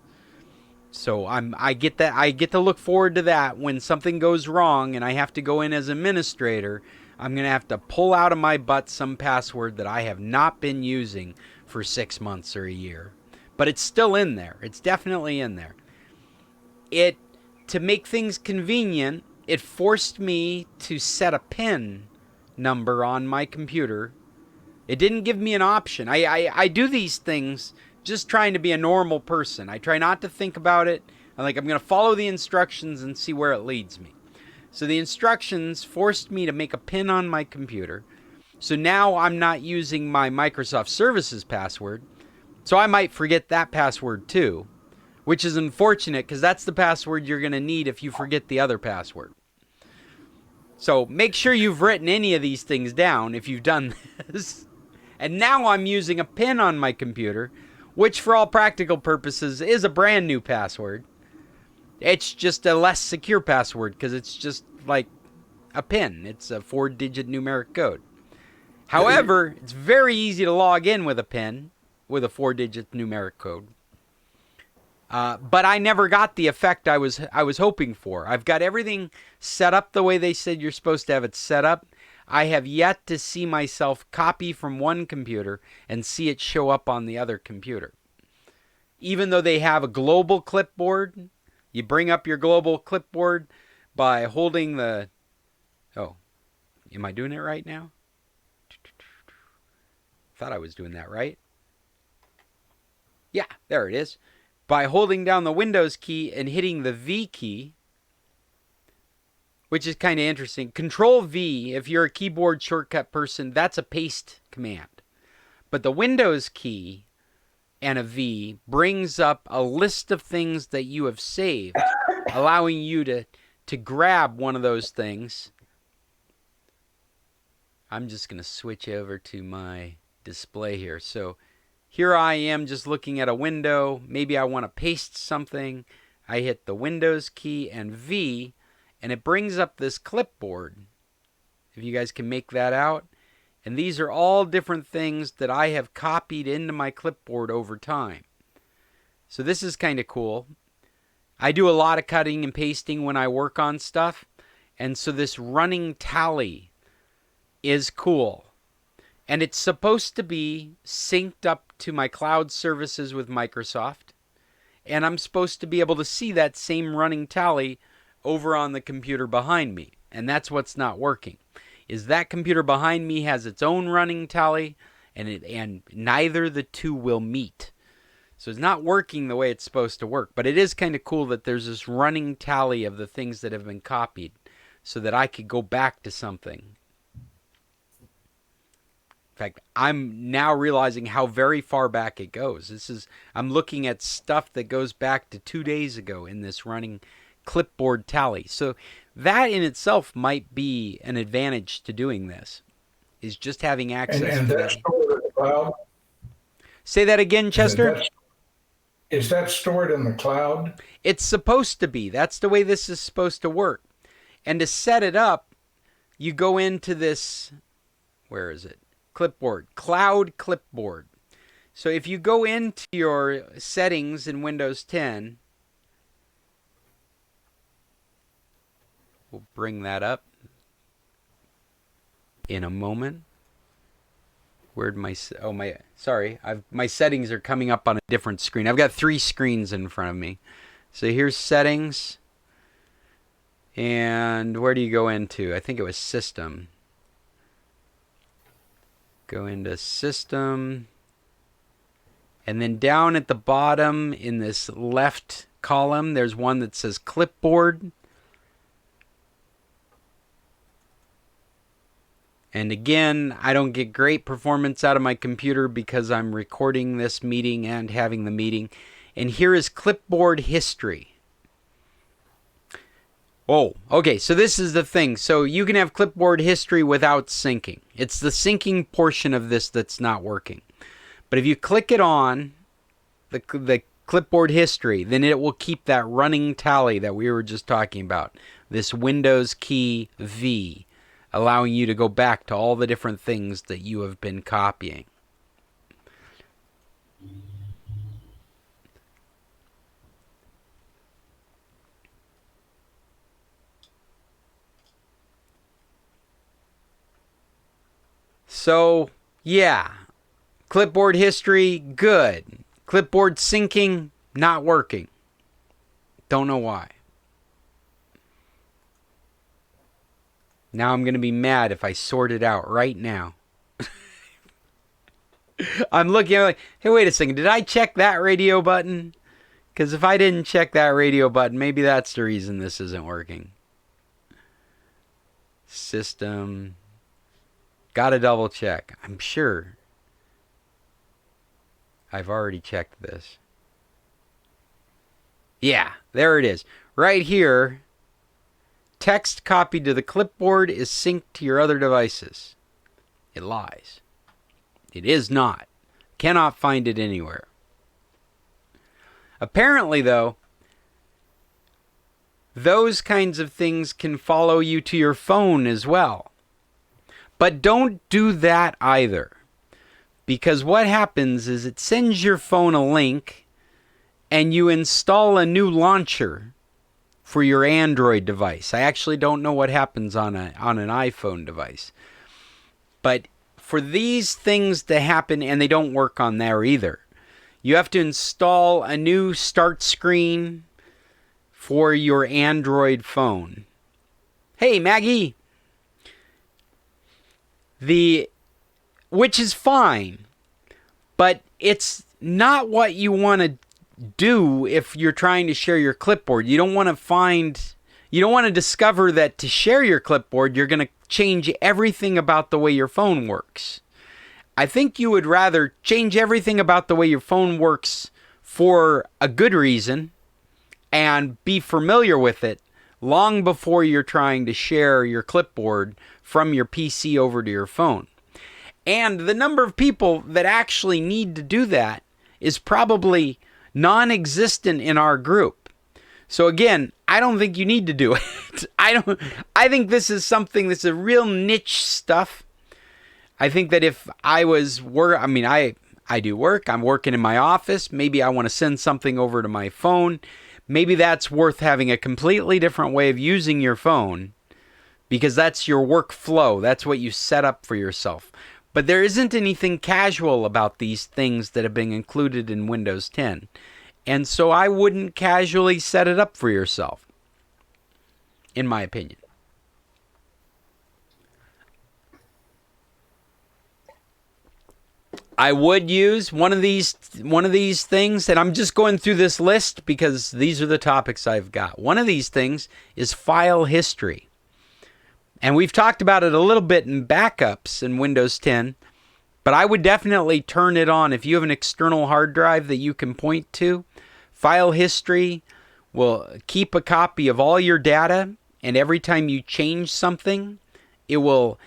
So I get to look forward to that when something goes wrong and I have to go in as administrator. I'm going to have to pull out of my butt some password that I have not been using for 6 months or a year. But it's still in there. It's definitely in there. To make things convenient, it forced me to set a PIN number on my computer. It didn't give me an option. I do these things just trying to be a normal person. I try not to think about it. I'm going to follow the instructions and see where it leads me. So the instructions forced me to make a PIN on my computer. So now I'm not using my Microsoft Services password. So I might forget that password too, which is unfortunate because that's the password you're going to need if you forget the other password. So make sure you've written any of these things down if you've done this. And now I'm using a PIN on my computer, which for all practical purposes is a brand new password. It's just a less secure password because it's just like a PIN. It's a 4-digit numeric code. However, it's very easy to log in with a PIN with a 4-digit numeric code. But I never got the effect I was hoping for. I've got everything set up the way they said you're supposed to have it set up. I have yet to see myself copy from one computer and see it show up on the other computer. Even though they have a global clipboard, you bring up your global clipboard by holding the... Oh, am I doing it right now? Thought I was doing that right. Yeah, there it is. By holding down the Windows key and hitting the V key, which is kind of interesting. Control V, if you're a keyboard shortcut person, that's a paste command. But the Windows key and a V brings up a list of things that you have saved, allowing you to grab one of those things. I'm just going to switch over to my display here. So here I am just looking at a window. Maybe I want to paste something. I hit the Windows key and V, and it brings up this clipboard, if you guys can make that out. And these are all different things that I have copied into my clipboard over time. So this is kind of cool. I do a lot of cutting and pasting when I work on stuff. And so this running tally is cool. And it's supposed to be synced up to my cloud services with Microsoft. And I'm supposed to be able to see that same running tally over on the computer behind me. And that's what's not working. Is that computer behind me has its own running tally, and neither the two will meet. So it's not working the way it's supposed to work. But it is kind of cool that there's this running tally of the things that have been copied so that I could go back to something. In fact, I'm now realizing how very far back it goes. I'm looking at stuff that goes back to 2 days ago in this running clipboard tally. So that in itself might be an advantage to doing this, is just having access and to that's that. stored in the cloud? Say that again, Chester? Is that stored in the cloud? It's supposed to be. That's the way this is supposed to work. And to set it up, you go into this, where is it? Clipboard, Cloud Clipboard. So if you go into your settings in Windows 10, We'll bring that up in a moment. Where'd my my settings are coming up on a different screen. I've got 3 screens in front of me. So here's settings. And where do you go into? I think it was system. Go into system. And then down at the bottom in this left column, there's one that says clipboard. And again, I don't get great performance out of my computer because I'm recording this meeting and having the meeting. And here is clipboard history. Oh, okay, so this is the thing. So you can have clipboard history without syncing. It's the syncing portion of this that's not working. But if you click it on, the clipboard history, then it will keep that running tally that we were just talking about. This Windows key V, allowing you to go back to all the different things that you have been copying. So, yeah, clipboard history, good. Clipboard syncing, not working. Don't know why. Now I'm going to be mad if I sort it out right now. I'm looking at like, hey, wait a second. Did I check that radio button? Because if I didn't check that radio button, maybe that's the reason this isn't working. System. Gotta double check. I'm sure I've already checked this. Yeah, there it is. Right here. Text copied to the clipboard is synced to your other devices. It lies. It is not. Cannot find it anywhere. Apparently, though, those kinds of things can follow you to your phone as well. But don't do that either. Because what happens is it sends your phone a link and you install a new launcher for your Android device. I actually don't know what happens on an iPhone device. But for these things to happen, and they don't work on there either, you have to install a new start screen for your Android phone. Hey, Maggie! Which is fine, but it's not what you want to do if you're trying to share your clipboard. You don't want to discover that to share your clipboard, you're going to change everything about the way your phone works. I think you would rather change everything about the way your phone works for a good reason and be familiar with it long before you're trying to share your clipboard from your PC over to your phone. And the number of people that actually need to do that is probably non-existent in our group. So again, I don't think you need to do it. I think this is something that's a real niche stuff. I think that if I was I do work. I'm working in my office. Maybe I want to send something over to my phone. Maybe that's worth having a completely different way of using your phone because that's your workflow. That's what you set up for yourself. But there isn't anything casual about these things that have been included in Windows 10. And so I wouldn't casually set it up for yourself, in my opinion. I would use one of these things, and I'm just going through this list because these are the topics I've got. One of these things is file history. And we've talked about it a little bit in backups in Windows 10, but I would definitely turn it on if you have an external hard drive that you can point to. File history will keep a copy of all your data, and every time you change something, it will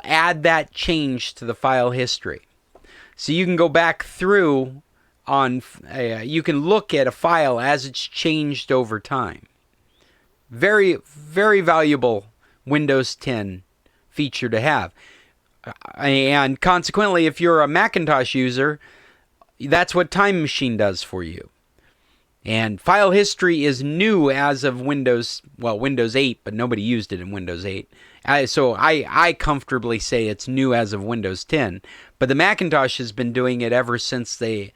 add that change to the file history. So you can go back through you can look at a file as it's changed over time. Very, very valuable Windows 10 feature to have. And consequently, if you're a Macintosh user, that's what Time Machine does for you. And file history is new as of Windows 8, but nobody used it in Windows 8. So I comfortably say it's new as of Windows 10. But the Macintosh has been doing it ever since they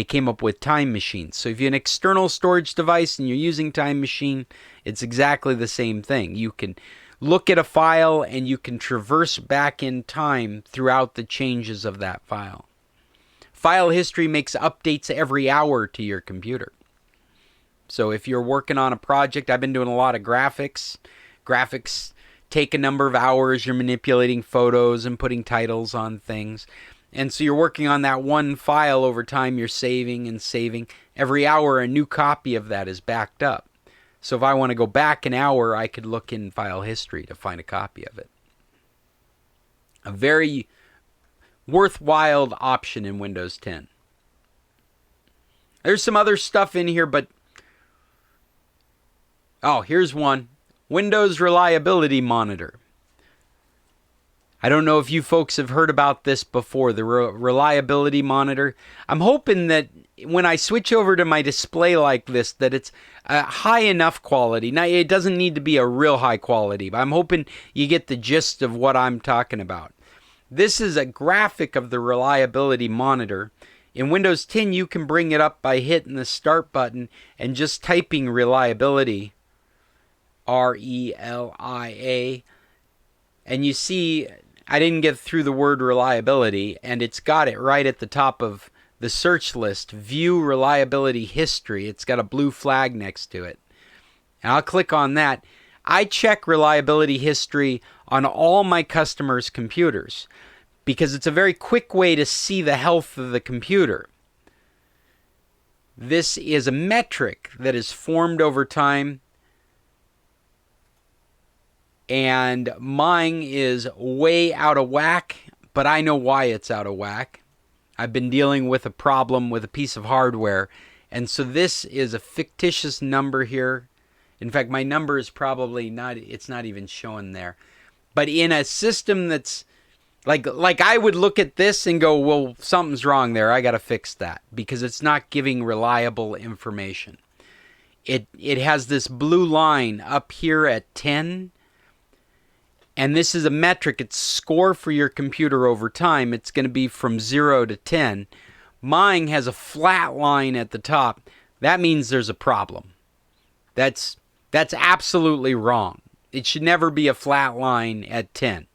came up with Time Machines. So if you have an external storage device and you're using Time Machine, it's exactly the same thing. You can look at a file and you can traverse back in time throughout the changes of that file. File history makes updates every hour to your computer. So if you're working on a project, I've been doing a lot of graphics. Graphics take a number of hours. You're manipulating photos and putting titles on things. And so you're working on that one file over time. You're saving and saving. Every hour, a new copy of that is backed up. So if I want to go back an hour, I could look in file history to find a copy of it. A very worthwhile option in Windows 10. There's some other stuff in here, but here's one. Windows Reliability Monitor. I don't know if you folks have heard about this before, the Reliability Monitor. I'm hoping that when I switch over to my display like this, that it's high enough quality. Now, it doesn't need to be a real high quality, but I'm hoping you get the gist of what I'm talking about. This is a graphic of the Reliability Monitor. In Windows 10, you can bring it up by hitting the Start button and just typing Reliability, RELIA, and you see I didn't get through the word reliability, and it's got it right at the top of the search list. View Reliability History. It's got a blue flag next to it. And I'll click on that. I check reliability history on all my customers' computers because it's a very quick way to see the health of the computer. This is a metric that is formed over time, and mine is way out of whack, but I know why it's out of whack. I've been dealing with a problem with a piece of hardware, and so this is a fictitious number here. In fact, my number is probably not, it's not even showing there. But in a system that's, like I would look at this and go, well, something's wrong there. I got to fix that because it's not giving reliable information. It has this blue line up here at 10. And this is a metric. It's score for your computer over time. It's going to be from 0 to 10. Mine has a flat line at the top. That means there's a problem. That's absolutely wrong. It should never be a flat line at 10.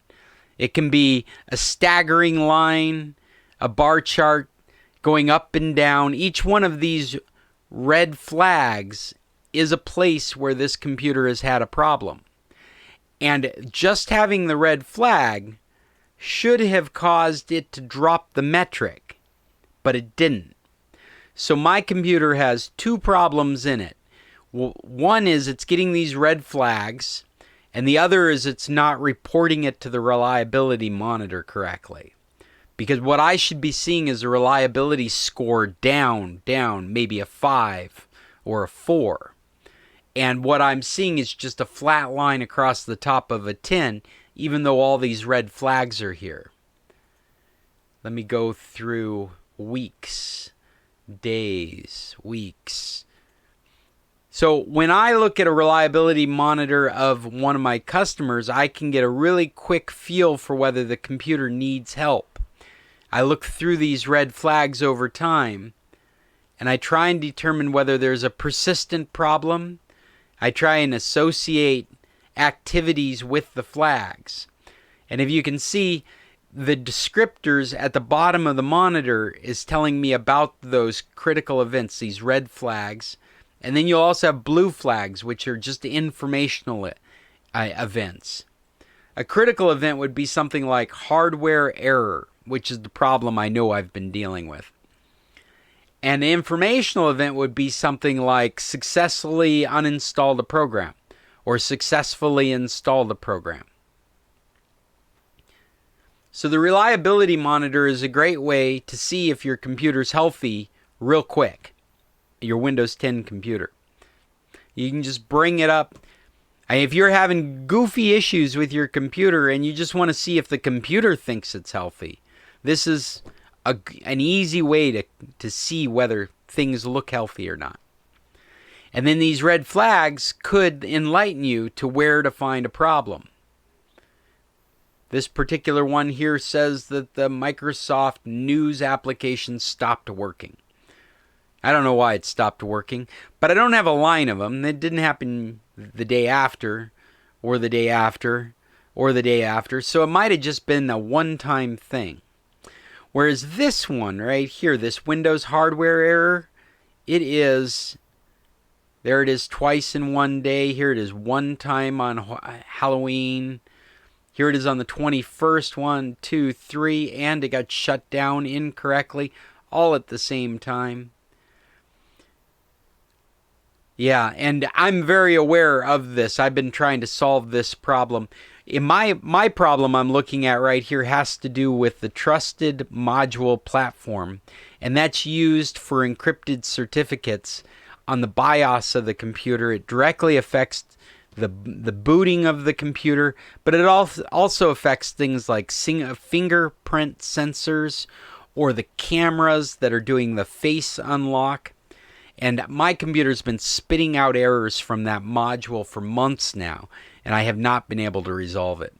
It can be a staggering line, a bar chart going up and down. Each one of these red flags is a place where this computer has had a problem. And just having the red flag should have caused it to drop the metric, but it didn't. So my computer has two problems in it. One is it's getting these red flags, and the other is it's not reporting it to the reliability monitor correctly. Because what I should be seeing is a reliability score down, maybe a 5 or a 4. And what I'm seeing is just a flat line across the top of a 10, even though all these red flags are here. Let me go through weeks, days, weeks. So when I look at a reliability monitor of one of my customers, I can get a really quick feel for whether the computer needs help. I look through these red flags over time, and I try and determine whether there's a persistent problem. I try and associate activities with the flags. And if you can see, the descriptors at the bottom of the monitor is telling me about those critical events, these red flags. And then you'll also have blue flags, which are just informational events. A critical event would be something like hardware error, which is the problem I know I've been dealing with. An informational event would be something like successfully uninstalled a program or successfully installed a program. So the reliability monitor is a great way to see if your computer's healthy real quick, your Windows 10 computer. You can just bring it up. If you're having goofy issues with your computer and you just want to see if the computer thinks it's healthy, this is an easy way to see whether things look healthy or not. And then these red flags could enlighten you to where to find a problem. This particular one here says that the Microsoft News application stopped working. I don't know why it stopped working, but I don't have a line of them. It didn't happen the day after, or the day after, or the day after. So it might have just been a one-time thing. Whereas this one right here, this Windows hardware error, it is, there it is twice in one day. Here it is one time on Halloween. Here it is on the 21st, 1, 2, 3, and it got shut down incorrectly, all at the same time. Yeah, and I'm very aware of this. I've been trying to solve this problem. In my problem I'm looking at right here has to do with the trusted module platform, and that's used for encrypted certificates on the BIOS of the computer. It directly affects the booting of the computer, but it also affects things like fingerprint sensors or the cameras that are doing the face unlock. And my computer's been spitting out errors from that module for months now, and I have not been able to resolve it.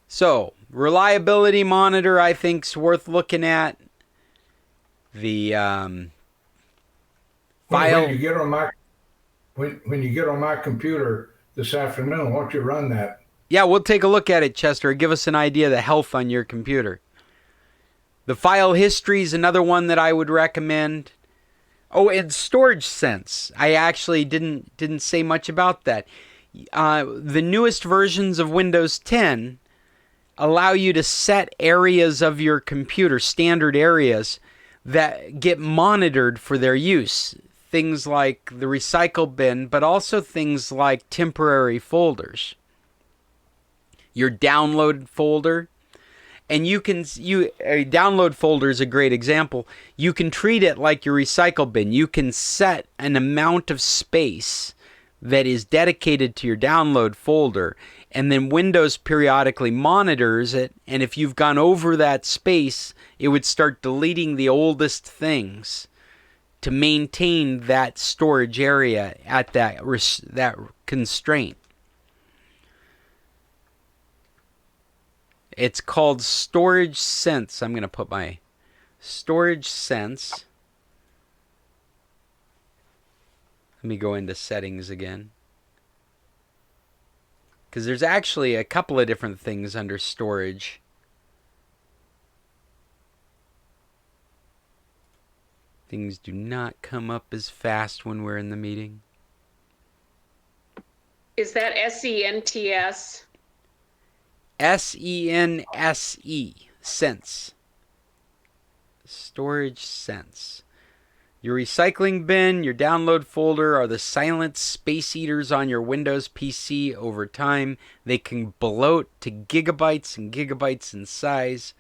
So, reliability monitor I think is worth looking at. The file. When you get on my computer this afternoon, won't you run that? Yeah, we'll take a look at it, Chester. Give us an idea of the health on your computer. The file history is another one that I would recommend. Oh, and Storage Sense. I actually didn't say much about that. The newest versions of Windows 10 allow you to set areas of your computer, standard areas, that get monitored for their use. Things like the recycle bin, but also things like temporary folders. Your download folder. And a download folder is a great example. You can treat it like your recycle bin. You can set an amount of space that is dedicated to your download folder, and then Windows periodically monitors it, and if you've gone over that space, it would start deleting the oldest things to maintain that storage area at that constraint. It's called Storage Sense. I'm going to put my Storage Sense. Let me go into settings again. Because there's actually a couple of different things under storage. Things do not come up as fast when we're in the meeting. Is that SENTS? SENSE. Sense. Storage Sense. Your recycling bin, your download folder are the silent space eaters on your Windows PC over time. They can bloat to gigabytes and gigabytes in size,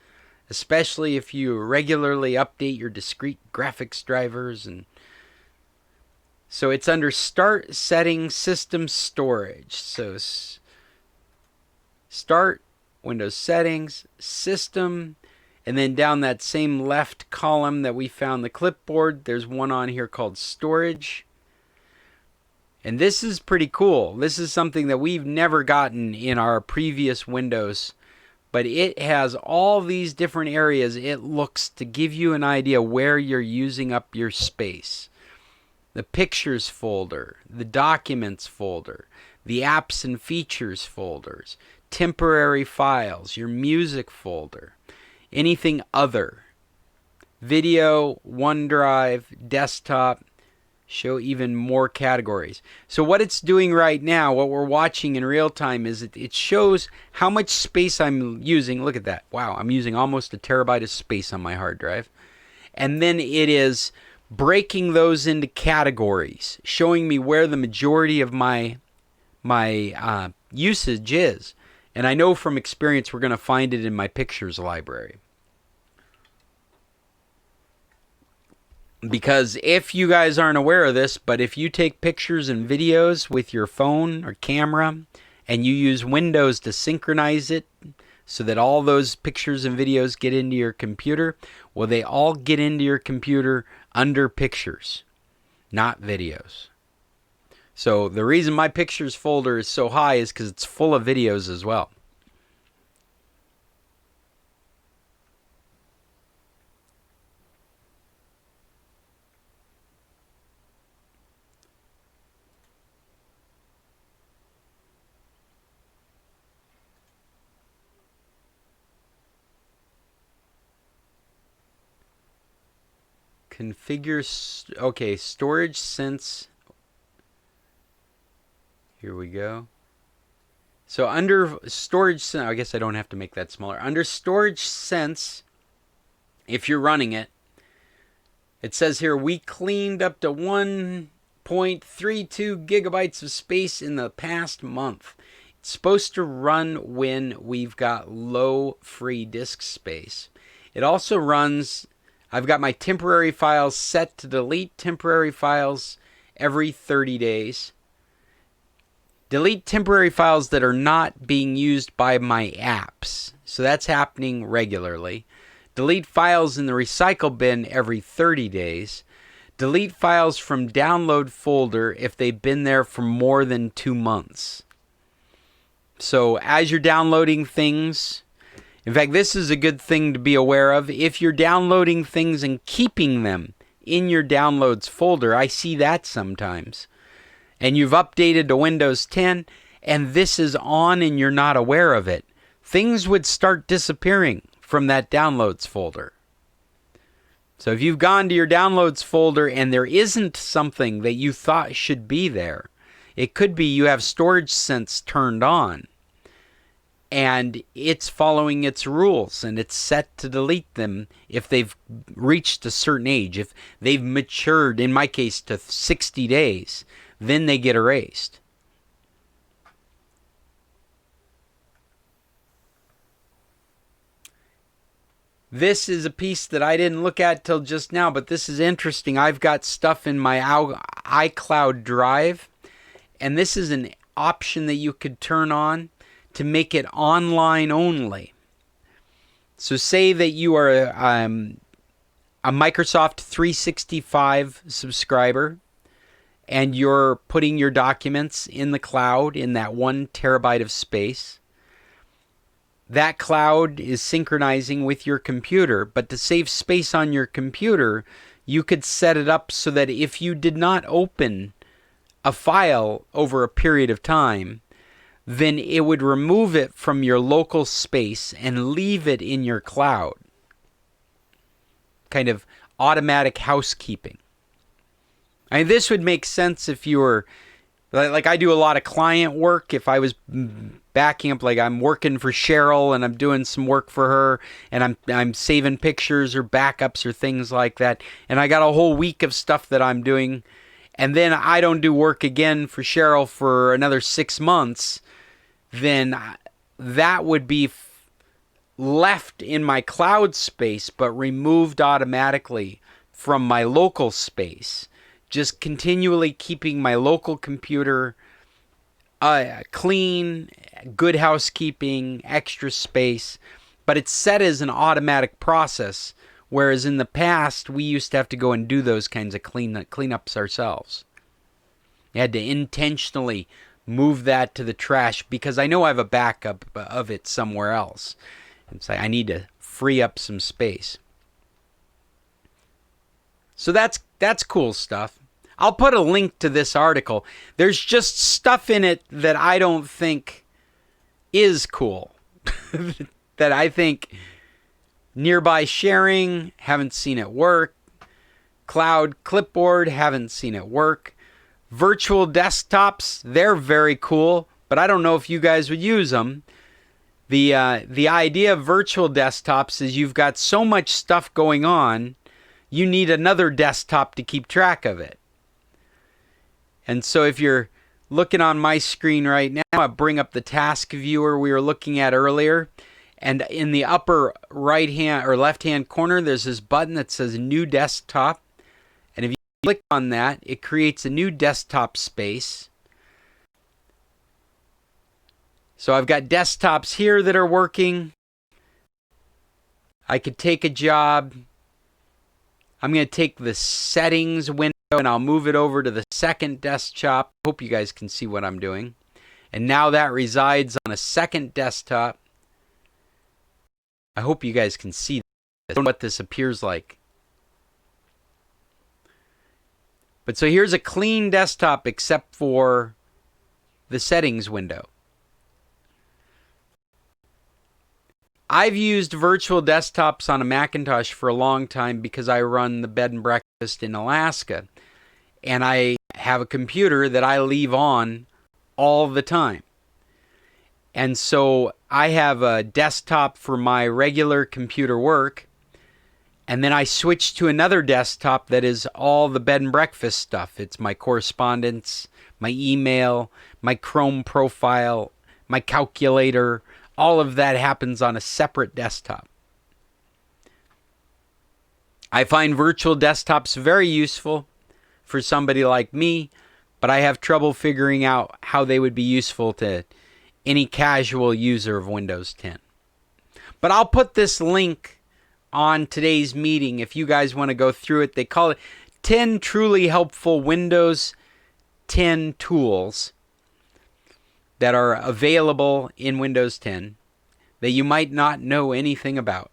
especially if you regularly update your discrete graphics drivers. And so it's under Start Setting System Storage. So Start, Windows Settings, System, and then down that same left column that we found the clipboard, there's one on here called Storage. And this is pretty cool. This is something that we've never gotten in our previous Windows, but it has all these different areas it looks to give you an idea where you're using up your space. The Pictures folder, the Documents folder, the Apps and Features folders, temporary files, your Music folder, anything other, video, OneDrive, desktop, show even more categories. So what it's doing right now, what we're watching in real time, is it shows how much space I'm using. Look at that. Wow, I'm using almost a terabyte of space on my hard drive. And then it is breaking those into categories, showing me where the majority of my usage is. And I know from experience we're going to find it in my pictures library. Because if you guys aren't aware of this, but if you take pictures and videos with your phone or camera and you use Windows to synchronize it so that all those pictures and videos get into your computer? Well, they all get into your computer under pictures, not videos. So the reason my pictures folder is so high is because it's full of videos as well. Configure, okay, storage sense. Here we go. So under storage sense, I guess I don't have to make that smaller. Under storage sense, if you're running it, it says here we cleaned up to 1.32 gigabytes of space in the past month. It's supposed to run when we've got low free disk space. It also runs, I've got my temporary files set to delete temporary files every 30 days. Delete temporary files that are not being used by my apps. So that's happening regularly. Delete files in the recycle bin every 30 days. Delete files from download folder if they've been there for more than 2 months. So as you're downloading things, in fact, this is a good thing to be aware of. If you're downloading things and keeping them in your downloads folder, I see that sometimes, and you've updated to Windows 10, and this is on and you're not aware of it, things would start disappearing from that downloads folder. So if you've gone to your downloads folder and there isn't something that you thought should be there, it could be you have storage sense turned on and it's following its rules and it's set to delete them if they've reached a certain age. If they've matured, in my case, to 60 days, then they get erased. This is a piece that I didn't look at till just now, but this is interesting. I've got stuff in my iCloud Drive, and this is an option that you could turn on to make it online only. So say that you are a Microsoft 365 subscriber, and you're putting your documents in the cloud in that 1 terabyte of space. That cloud is synchronizing with your computer, but to save space on your computer, you could set it up so that if you did not open a file over a period of time, then it would remove it from your local space and leave it in your cloud. Kind of automatic housekeeping. I mean, this would make sense if you were, like I do a lot of client work. If I was backing up, like I'm working for Cheryl and I'm doing some work for her and I'm saving pictures or backups or things like that, and I got a whole week of stuff that I'm doing, and then I don't do work again for Cheryl for another 6 months, then that would be left in my cloud space but removed automatically from my local space. Just continually keeping my local computer clean, good housekeeping, extra space, but it's set as an automatic process, whereas in the past we used to have to go and do those kinds of cleanups ourselves. You had to intentionally move that to the trash because I know I have a backup of it somewhere else. And say I need to free up some space. So that's cool stuff. I'll put a link to this article. There's just stuff in it that I don't think is cool. That I think nearby sharing, haven't seen it work. Cloud clipboard, haven't seen it work. Virtual desktops, they're very cool, but I don't know if you guys would use them. The idea of virtual desktops is you've got so much stuff going on, you need another desktop to keep track of it. And so if you're looking on my screen right now, I bring up the task viewer we were looking at earlier. And in the upper right hand or left hand corner, there's this button that says New Desktop. And if you click on that, it creates a new desktop space. So I've got desktops here that are working. I could take a job. I'm going to take the settings window and I'll move it over to the second desktop. Hope you guys can see what I'm doing. And now that resides on a second desktop. I hope you guys can see what this appears like. But so here's a clean desktop except for the settings window. I've used virtual desktops on a Macintosh for a long time because I run the bed and breakfast in Alaska. And I have a computer that I leave on all the time. And so I have a desktop for my regular computer work. And then I switch to another desktop that is all the bed and breakfast stuff. It's my correspondence, my email, my Chrome profile, my calculator. All of that happens on a separate desktop. I find virtual desktops very useful for somebody like me, but I have trouble figuring out how they would be useful to any casual user of Windows 10. But I'll put this link on today's meeting if you guys want to go through it. They call it 10 truly helpful Windows 10 tools that are available in Windows 10 that you might not know anything about.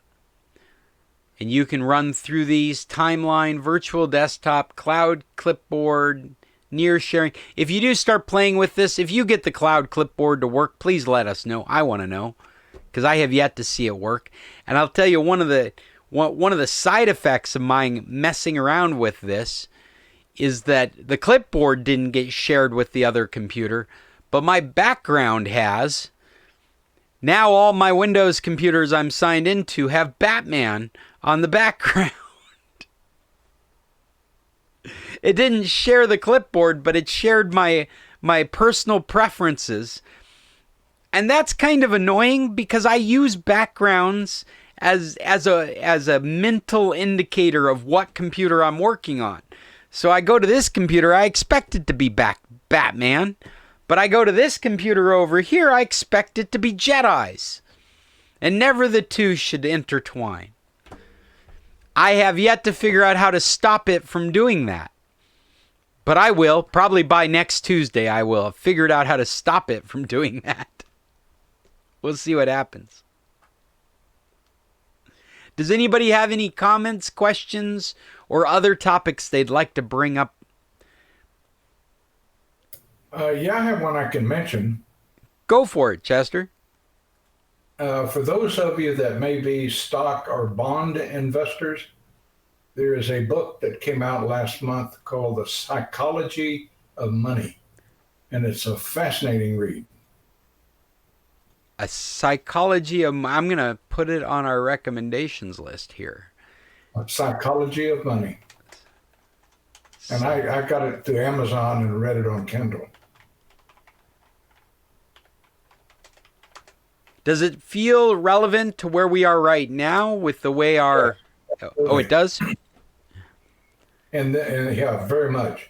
And you can run through these: timeline, virtual desktop, cloud clipboard, near sharing. If you do start playing with this, if you get the cloud clipboard to work, please let us know. I want to know because I have yet to see it work. And I'll tell you, one of the side effects of my messing around with this is that the clipboard didn't get shared with the other computer, but my background has. Now all my Windows computers I'm signed into have Batman on the background. It didn't share the clipboard, but it shared my personal preferences. And that's kind of annoying because I use backgrounds as a mental indicator of what computer I'm working on. So I go to this computer, I expect it to be Batman. But I go to this computer over here, I expect it to be Jedis. And never the two should intertwine. I have yet to figure out how to stop it from doing that. But I will. Probably by next Tuesday I will have figured out how to stop it from doing that. We'll see what happens. Does anybody have any comments, questions, or other topics they'd like to bring up? Yeah, I have one I can mention. Go for it, Chester. For those of you that may be stock or bond investors, there is a book that came out last month called The Psychology of Money, and it's a fascinating read. A Psychology of... I'm going to put it on our recommendations list here. A Psychology of Money. And I got it through Amazon and read it on Kindle. Does it feel relevant to where we are right now with the way our... Yeah, oh, it does? And yeah, very much.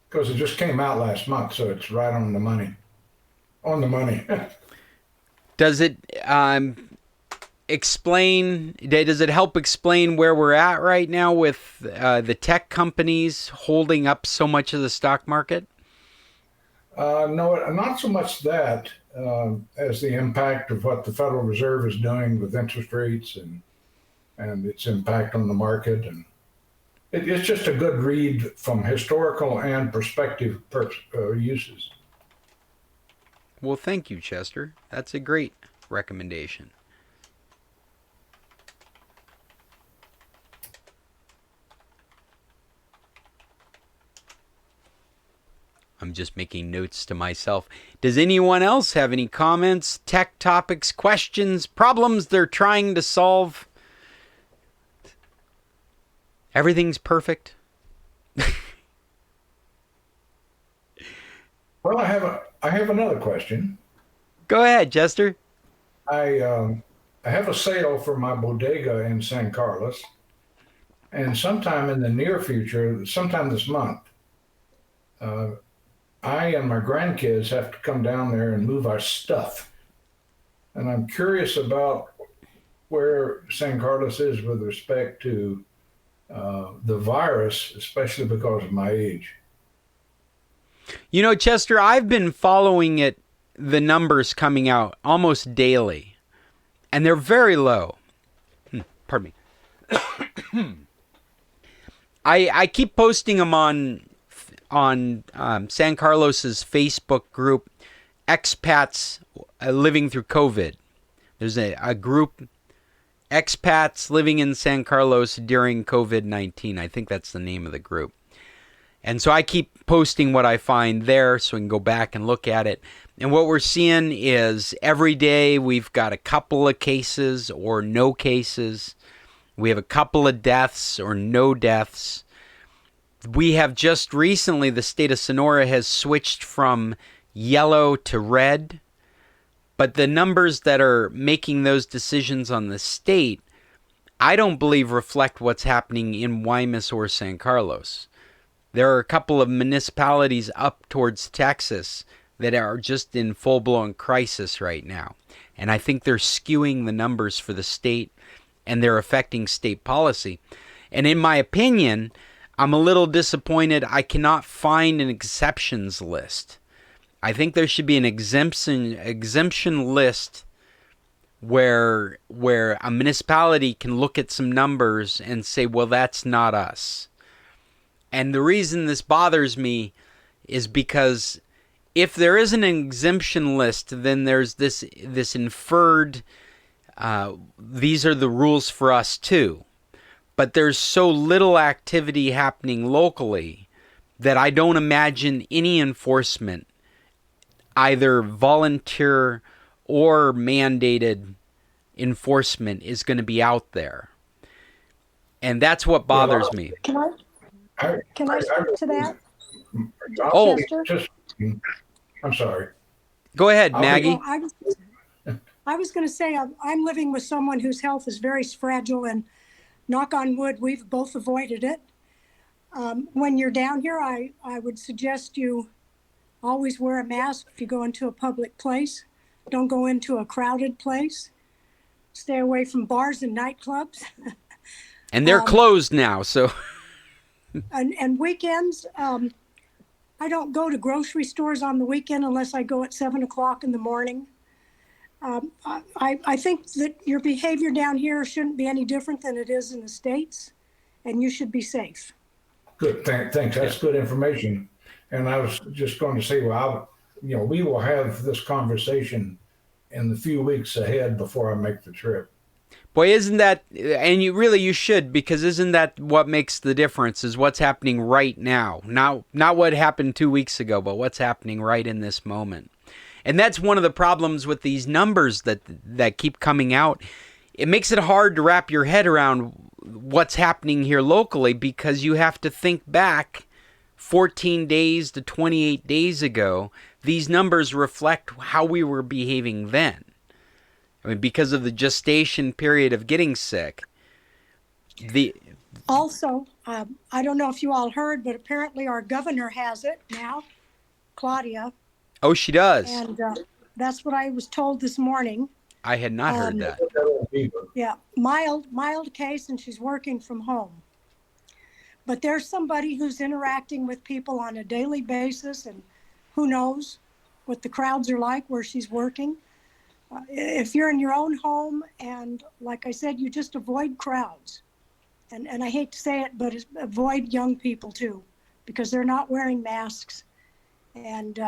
Because it just came out last month, so it's right on the money. On the money. Does it explain... Does it help explain where we're at right now with the tech companies holding up so much of the stock market? No, not so much that as the impact of what the Federal Reserve is doing with interest rates and its impact on the market. And it's just a good read from historical and perspective uses. Well, thank you, Chester. That's a great recommendation. I'm just making notes to myself. Does anyone else have any comments, tech topics, questions, problems they're trying to solve? Everything's perfect. Well, I have another question. Go ahead, Chester. I have a sale for my bodega in San Carlos, and sometime in the near future, sometime this month, I and my grandkids have to come down there and move our stuff. And I'm curious about where San Carlos is with respect to the virus, especially because of my age. You know, Chester, I've been following the numbers coming out almost daily, and they're very low. Pardon me. I keep posting them on San Carlos's Facebook group, Expats Living Through COVID. There's a group, Expats Living in San Carlos During COVID-19. I think that's the name of the group. And so I keep posting what I find there so we can go back and look at it. And what we're seeing is every day we've got a couple of cases or no cases. We have a couple of deaths or no deaths. We have just recently, the state of Sonora has switched from yellow to red. But the numbers that are making those decisions on the state, I don't believe reflect what's happening in Guaymas or San Carlos. There are a couple of municipalities up towards Texas that are just in full-blown crisis right now. And I think they're skewing the numbers for the state, and they're affecting state policy. And in my opinion, I'm a little disappointed I cannot find an exceptions list. I think there should be an exemption list where a municipality can look at some numbers and say, well, that's not us. And the reason this bothers me is because if there is an exemption list, then there's this inferred, these are the rules for us too. But there's so little activity happening locally that I don't imagine any enforcement, either volunteer or mandated enforcement, is going to be out there. And that's what bothers me. Can I speak to that? Oh, Chester? I'm sorry. Go ahead, Maggie. Well, I was going to say I'm living with someone whose health is very fragile, and knock on wood, we've both avoided it. When you're down here, I would suggest you always wear a mask if you go into a public place. Don't go into a crowded place. Stay away from bars and nightclubs. And they're closed now, so. And weekends, I don't go to grocery stores on the weekend unless I go at 7 o'clock in the morning. I think that your behavior down here shouldn't be any different than it is in the States, and you should be safe. Good, thanks. That's good information. And I was just going to say, well, we will have this conversation in the few weeks ahead before I make the trip. Boy, isn't that, and you should, because isn't that what makes the difference, is what's happening right now. Not what happened 2 weeks ago, but what's happening right in this moment. And that's one of the problems with these numbers that keep coming out. It makes it hard to wrap your head around what's happening here locally, because you have to think back 14 days to 28 days ago. These numbers reflect how we were behaving then. I mean, because of the gestation period of getting sick. Also, I don't know if you all heard, but apparently our governor has it now, Claudia. Oh, she does. And that's what I was told this morning. I had not heard that. Yeah, mild case, and she's working from home. But there's somebody who's interacting with people on a daily basis, and who knows what the crowds are like where she's working. If you're in your own home, and like I said, you just avoid crowds. And I hate to say it, but avoid young people too, because they're not wearing masks, and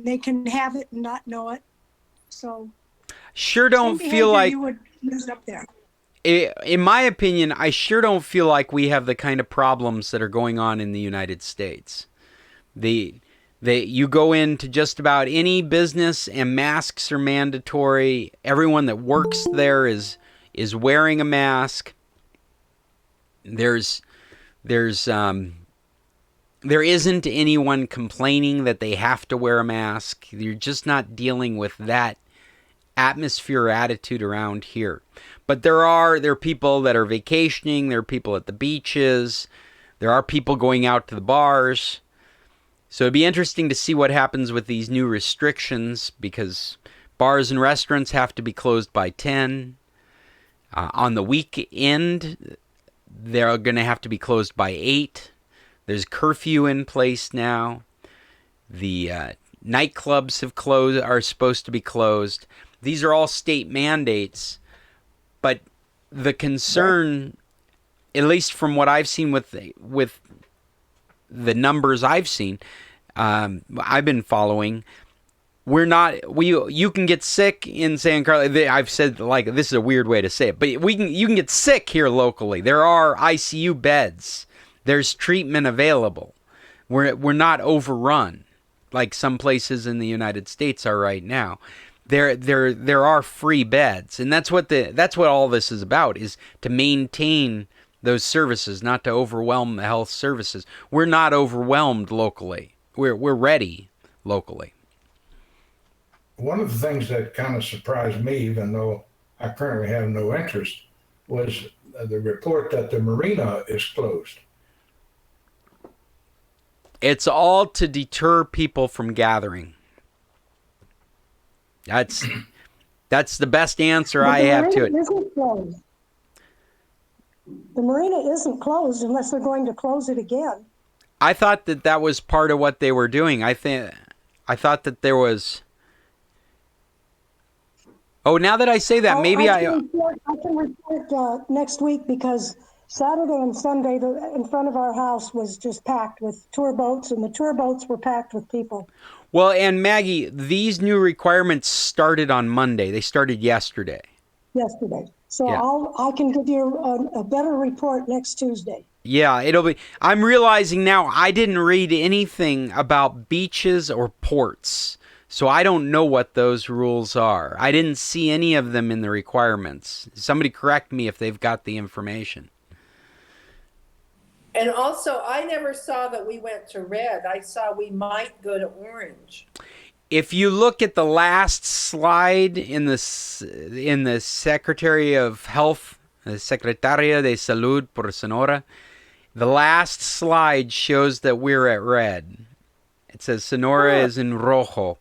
they can have it and not know it. So sure don't feel like you would use up there. In my opinion, I sure don't feel like we have the kind of problems that are going on in the United States. You go into just about any business and masks are mandatory. Everyone that works there is wearing a mask. There isn't anyone complaining that they have to wear a mask. You're just not dealing with that atmosphere or attitude around here. But there are people that are vacationing. There are people at the beaches. There are people going out to the bars. So it'd be interesting to see what happens with these new restrictions, because bars and restaurants have to be closed by 10. On the weekend, they're going to have to be closed by 8. There's curfew in place now. The nightclubs are supposed to be closed. These are all state mandates. But the concern, at least from what I've seen with the numbers I've seen, I've been following, you can get sick in San Carlos. I've said, like, this is a weird way to say it, but you can get sick here locally. There are ICU beds. There's treatment available. We're not overrun like some places in the United States are right now. There are free beds, and that's what all this is about, is to maintain those services, not to overwhelm the health services. We're not overwhelmed locally. We're ready locally. One of the things that kind of surprised me, even though I currently have no interest, was the report that the marina is closed. It's all to deter people from gathering. That's the best answer I have to it. The marina isn't closed unless they're going to close it again. I thought that was part of what they were doing. I thought that there was. Oh, now that I say that, maybe I can report next week, because Saturday and Sunday in front of our house was just packed with tour boats, and the tour boats were packed with people. Well, and Maggie, these new requirements started on Monday. They started yesterday. So yeah. I can give you a better report next Tuesday. Yeah, it'll be. I'm realizing now I didn't read anything about beaches or ports, so I don't know what those rules are. I didn't see any of them in the requirements. Somebody correct me if they've got the information. And also, I never saw that we went to red. I saw we might go to orange. If you look at the last slide in the Secretary of Health, the Secretaria de Salud por Sonora, the last slide shows that we're at red. It says Sonora is in rojo.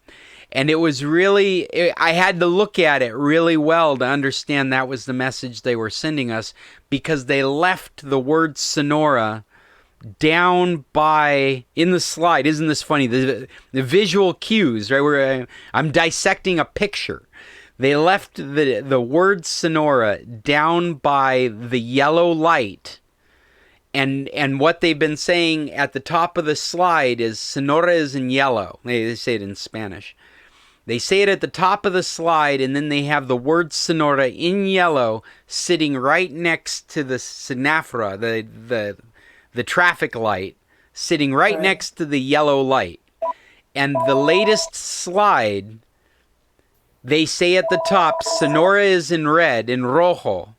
And it was really, I had to look at it really well to understand that was the message they were sending us, because they left the word Sonora down in the slide. Isn't this funny? The visual cues, right? Where I'm dissecting a picture. They left the word Sonora down by the yellow light. And what they've been saying at the top of the slide is Sonora is in yellow. They say it in Spanish. They say it at the top of the slide, and then they have the word Sonora in yellow sitting right next to the semáforo, the traffic light, sitting right next to the yellow light. And the latest slide, they say at the top, Sonora is in red, in rojo.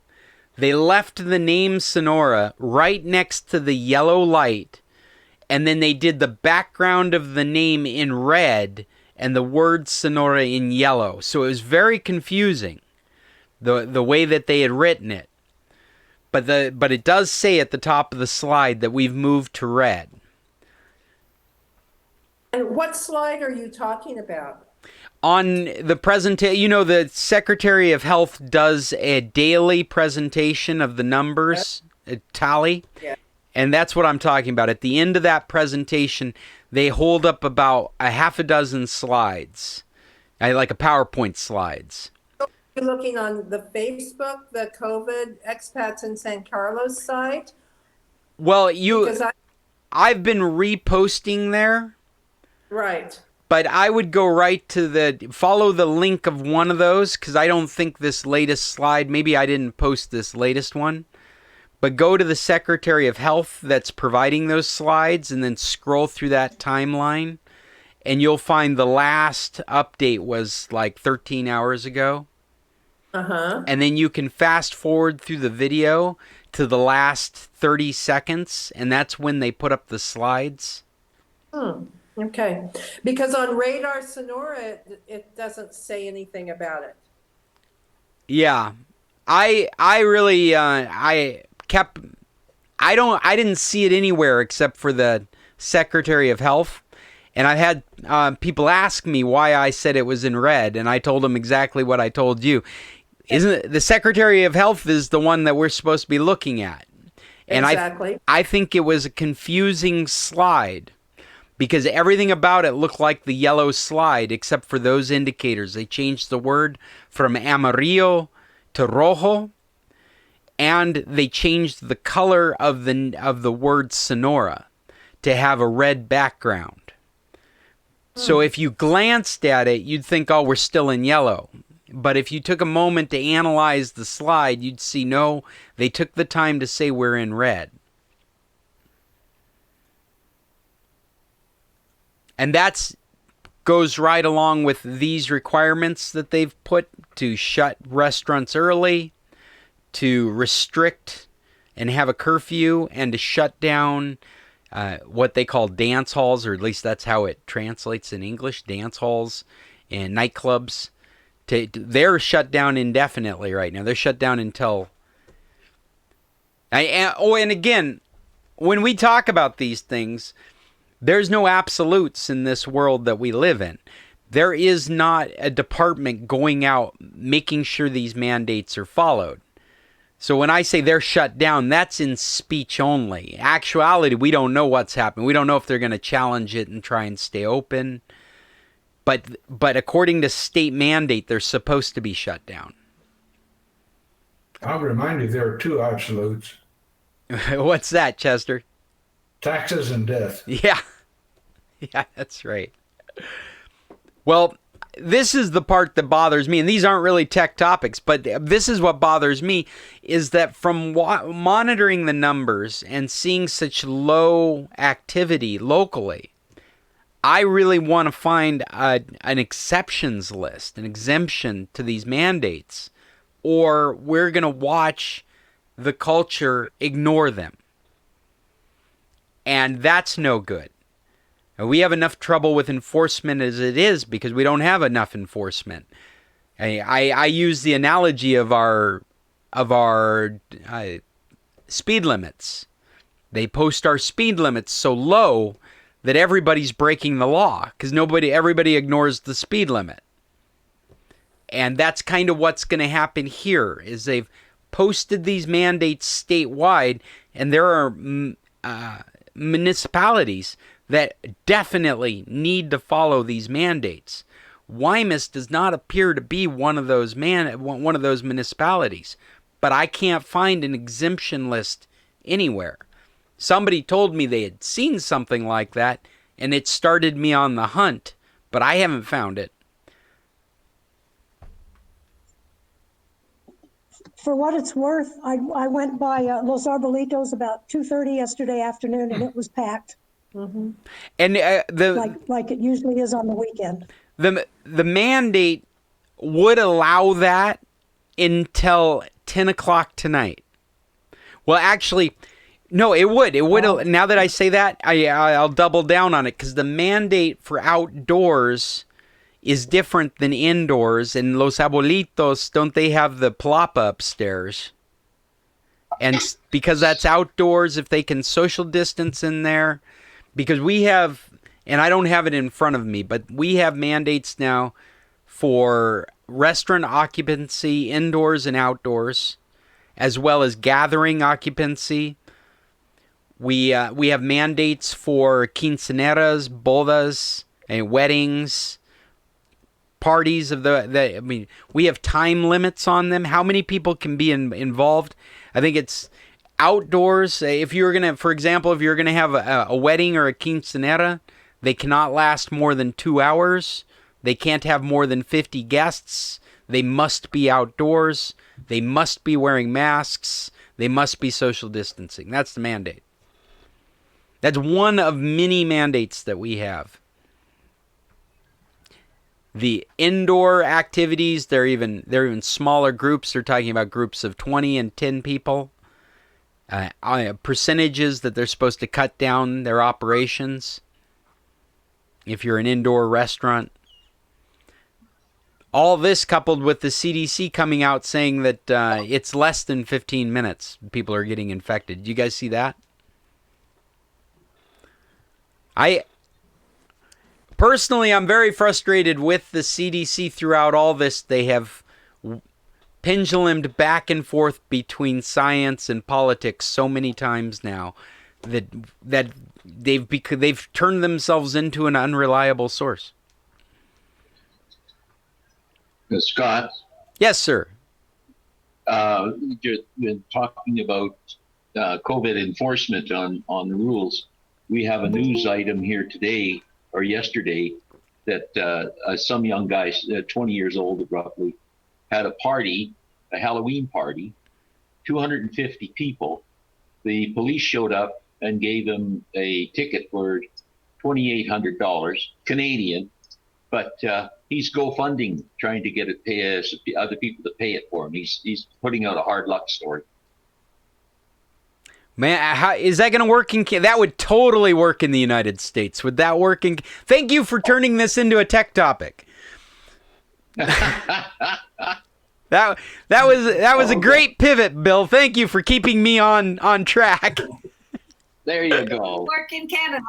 They left the name Sonora right next to the yellow light, and then they did the background of the name in red and the word Sonora in yellow. So it was very confusing, the way that they had written it. But it does say at the top of the slide that we've moved to red. And what slide are you talking about? On the presentation, the Secretary of Health does a daily presentation of the numbers, a tally. Yeah. And that's what I'm talking about. At the end of that presentation, they hold up about a half a dozen slides, like a PowerPoint slides. You're looking on the Facebook, the COVID expats in San Carlos site? Well, I've been reposting there. Right. But I would go right to follow the link of one of those, because I don't think this latest slide, maybe I didn't post this latest one. But go to the Secretary of Health that's providing those slides, and then scroll through that timeline, and you'll find the last update was like 13 hours ago. Uh-huh. And then you can fast forward through the video to the last 30 seconds, and that's when they put up the slides. Okay. Because on Radar Sonora, it doesn't say anything about it. Yeah. I really, I didn't see it anywhere except for the Secretary of Health. And I've had people ask me why I said it was in red, and I told them exactly what I told you. Isn't it, the Secretary of Health is the one that we're supposed to be looking at. And exactly. I think it was a confusing slide because everything about it looked like the yellow slide except for those indicators. They changed the word from amarillo to rojo, and they changed the color of the word Sonora to have a red background. So if you glanced at it, you'd think, oh, we're still in yellow. But if you took a moment to analyze the slide, you'd see, no, they took the time to say we're in red. And that's goes right along with these requirements that they've put to shut restaurants early, to restrict and have a curfew, and to shut down what they call dance halls, or at least that's how it translates in English, dance halls and nightclubs. They're shut down indefinitely right now. They're shut down until... and again, when we talk about these things, there's no absolutes in this world that we live in. There is not a department going out making sure these mandates are followed. So when I say they're shut down, that's in speech only. Actuality, we don't know what's happening. We don't know if they're going to challenge it and try and stay open. But according to state mandate, they're supposed to be shut down. I'll remind you, there are two absolutes. What's that, Chester? Taxes and death. Yeah. Yeah, that's right. Well, this is the part that bothers me, and these aren't really tech topics, but this is what bothers me, is that from monitoring the numbers and seeing such low activity locally, I really want to find an exceptions list, an exemption to these mandates, or we're going to watch the culture ignore them. And that's no good. We have enough trouble with enforcement as it is because we don't have enough enforcement. I use the analogy of our speed limits. They post our speed limits so low that everybody's breaking the law because everybody ignores the speed limit. And that's kind of what's going to happen here is they've posted these mandates statewide, and there are municipalities that definitely need to follow these mandates. Wymus does not appear to be one of those municipalities, but I can't find an exemption list anywhere. Somebody told me they had seen something like that, and it started me on the hunt, but I haven't found it. For what it's worth, I went by Los Arbolitos about 2:30 yesterday afternoon, and it was packed. Mm-hmm. And like it usually is on the weekend. The mandate would allow that until 10 o'clock tonight. Well, actually, no, it would. It would. Now that I say that, I'll double down on it because the mandate for outdoors is different than indoors. And Los Abuelitos, don't they have the plapa upstairs? And because that's outdoors, if they can social distance in there, because we have, and I don't have it in front of me, but we have mandates now for restaurant occupancy indoors and outdoors, as well as gathering occupancy. We have mandates for quinceaneras, bodas, and weddings, parties of we have time limits on them. How many people can be involved? I think it's outdoors. If you're gonna, for example, if you're gonna have a wedding or a quinceanera, they cannot last more than 2 hours. They can't have more than 50 guests. They must be outdoors. They must be wearing masks. They must be social distancing. That's the mandate. That's one of many mandates that we have. The indoor activities, they're even smaller groups. They're talking about groups of 20 and 10 people. Percentages that they're supposed to cut down their operations. If you're an indoor restaurant. All this coupled with the CDC coming out saying that it's less than 15 minutes people are getting infected. Do you guys see that? Personally, I'm very frustrated with the CDC throughout all this. They have pendulumed back and forth between science and politics so many times now that they've turned themselves into an unreliable source. Scott? Yes, sir. You've been talking about COVID enforcement on the rules. We have a news item here today or yesterday that some young guy, 20 years old roughly, had a party, a Halloween party, 250 people. The police showed up and gave him a ticket for $2,800 Canadian, but he's GoFunding, trying to get it, pay other people to pay it for him. He's putting out a hard luck story. Man, how is that going to work in That would totally work in the United States. Would that work in... Thank you for turning this into a tech topic. That was a great pivot, Bill. Thank you for keeping me on track. There you go. Work in Canada.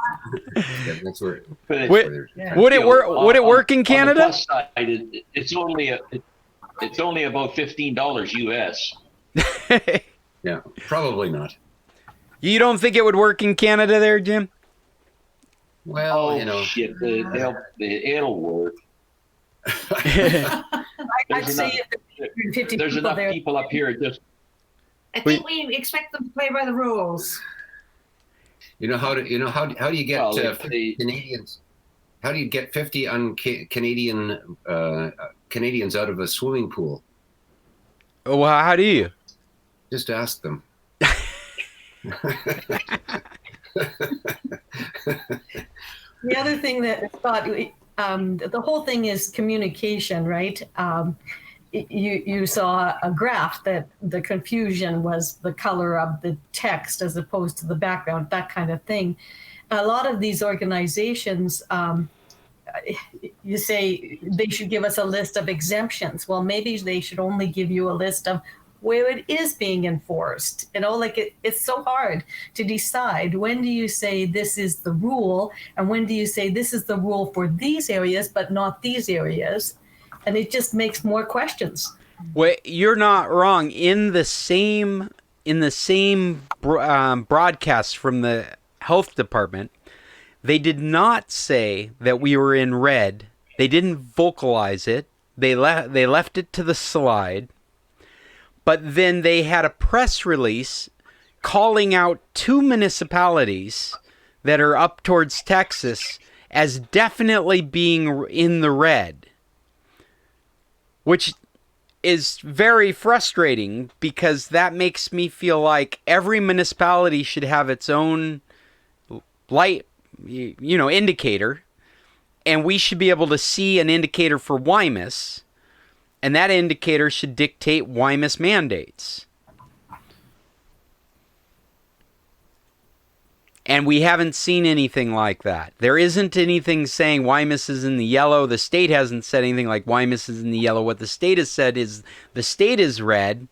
That's where. Would it work? Would it work in Canada? On the plus side, it's only about $15 US. Yeah, probably not. You don't think it would work in Canada, there, Jim? Well, you know, shit, it'll work. I'd say There's enough people up here. I think we expect them to play by the rules. how do you get Canadians? How do you get 50 Canadians out of a swimming pool? Oh, well, how do you? Just ask them. The other thing that Scott, the whole thing is communication, right? You saw a graph that the confusion was the color of the text as opposed to the background, that kind of thing. A lot of these organizations, you say they should give us a list of exemptions. Well, maybe they should only give you a list of where it is being enforced. It's so hard to decide. When do you say this is the rule, and when do you say this is the rule for these areas but not these areas? And it just makes more questions. Well, you're not wrong. In the same broadcast from the health department, they did not say that we were in red. They didn't vocalize it. They left it to the slide. But then they had a press release calling out 2 municipalities that are up towards Texas as definitely being in the red, which is very frustrating because that makes me feel like every municipality should have its own light, indicator, and we should be able to see an indicator for Wymus. And that indicator should dictate Wymus mandates. And we haven't seen anything like that. There isn't anything saying Wymus is in the yellow. The state hasn't said anything like Wymus is in the yellow. What the state has said is the state is red,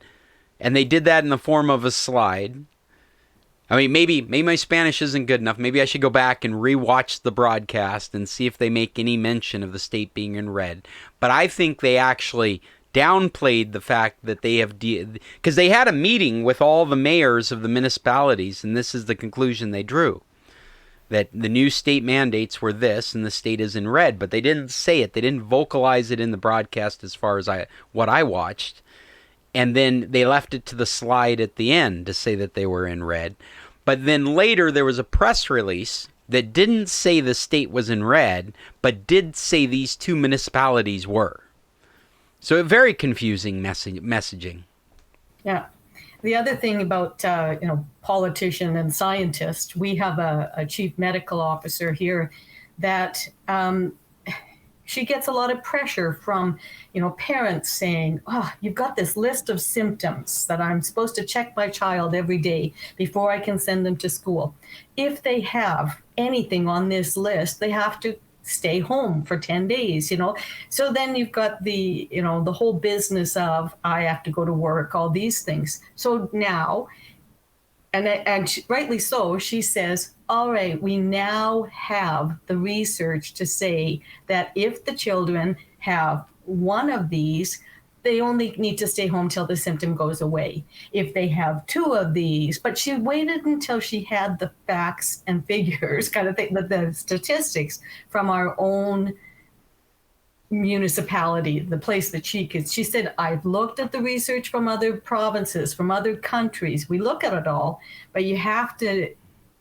and they did that in the form of a slide. I mean, maybe my Spanish isn't good enough. Maybe I should go back and rewatch the broadcast and see if they make any mention of the state being in red. But I think they actually downplayed the fact that they have... Because they had a meeting with all the mayors of the municipalities, and this is the conclusion they drew. That the new state mandates were this, and the state is in red. But they didn't say it. They didn't vocalize it in the broadcast as far as what I watched. And then they left it to the slide at the end to say that they were in red. But then later there was a press release that didn't say the state was in red, but did say these 2 municipalities were. So a very confusing messaging. Yeah. The other thing about, politician and scientist, we have a chief medical officer here that she gets a lot of pressure from, parents saying, you've got this list of symptoms that I'm supposed to check my child every day before I can send them to school. If they have anything on this list, they have to stay home for 10 days, So then you've got the whole business of, I have to go to work, all these things. So now, and rightly so, she says, all right, we now have the research to say that if the children have one of these, they only need to stay home till the symptom goes away. If they have two of these, but she waited until she had the facts and figures, kind of thing, the statistics from our own municipality, the place that she said, I've looked at the research from other provinces, from other countries. We look at it all, but you have to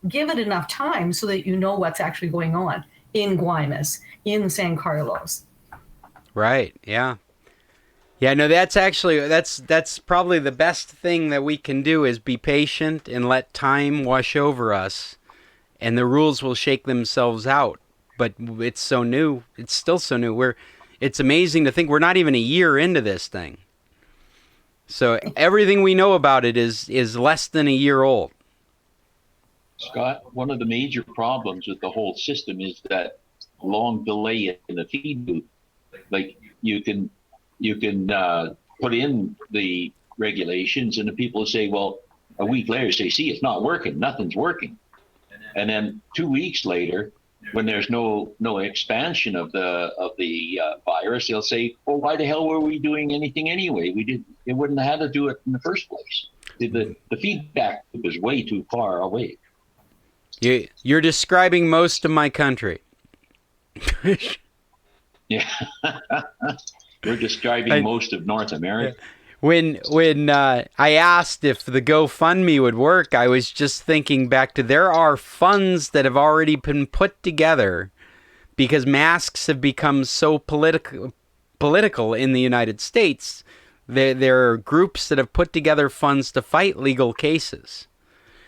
give it enough time so that you know what's actually going on in Guaymas, in San Carlos. Right. Yeah. Yeah, no, that's probably the best thing that we can do is be patient and let time wash over us, and the rules will shake themselves out. But it's so new. It's still so new. It's amazing to think we're not even a year into this thing. So everything we know about it is less than a year old. Scott, one of the major problems with the whole system is that long delay in the feed booth. Like you can put in the regulations and the people say, well, a week later say, see, it's not working, nothing's working. And then 2 weeks later, when there's no expansion of the virus, they'll say, well, why the hell were we doing anything anyway? It wouldn't have had to do it in the first place. The feedback loop is way too far away. You're describing most of my country. Yeah. We're describing most of North America. When I asked if the GoFundMe would work, I was just thinking back to there are funds that have already been put together because masks have become so political in the United States. There are groups that have put together funds to fight legal cases.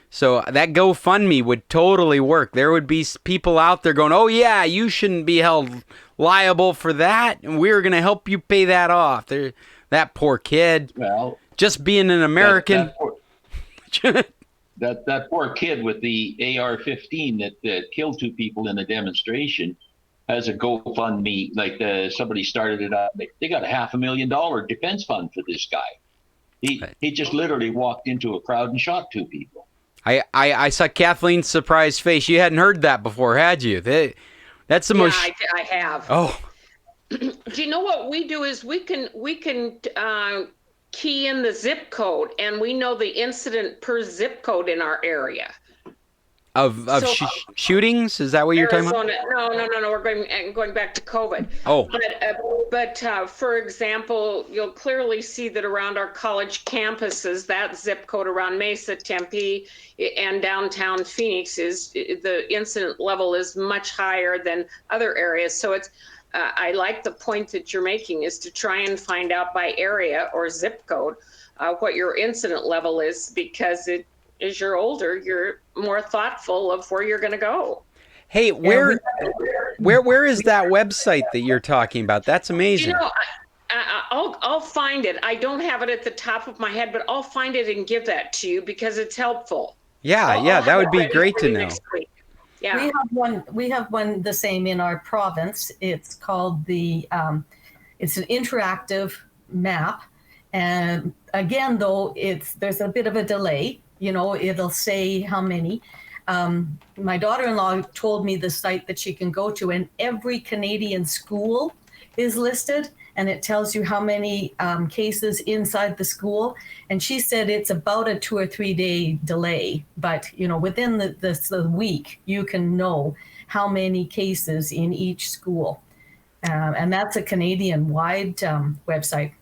So that GoFundMe would totally work. There would be people out there going, oh yeah, you shouldn't be held liable for that, and we're going to help you pay that off. That poor kid. Well, just being an American. That poor kid with the AR-15 that killed 2 people in a demonstration has a GoFundMe. Like somebody started it up. They got a $500,000 defense fund for this guy. He just literally walked into a crowd and shot 2 people. I saw Kathleen's surprised face. You hadn't heard that before, had you? That's the most. Yeah, I have. Oh. Do you know what we do is we can key in the zip code, and we know the incident per zip code in our area. Of shootings? Is that what you're talking about? No. We're going back to COVID. Oh. But for example, you'll clearly see that around our college campuses, that zip code around Mesa, Tempe, and downtown Phoenix the incident level is much higher than other areas. So it's I like the point that you're making is to try and find out by area or zip code what your incident level is, because as you're older, you're more thoughtful of where you're going to go. Hey, where is that website that you're talking about? That's amazing. You know, I'll find it. I don't have it at the top of my head, but I'll find it and give that to you because it's helpful. Yeah, that would be great to know. Yeah. We have one the same in our province. It's called it's an interactive map. And again, though, there's a bit of a delay. You know, it'll say how many. My daughter-in-law told me the site that she can go to, and every Canadian school is listed, and it tells you how many cases inside the school. And she said it's about a 2 or 3 day delay, but you know, within the week, you can know how many cases in each school, and that's a Canadian-wide website.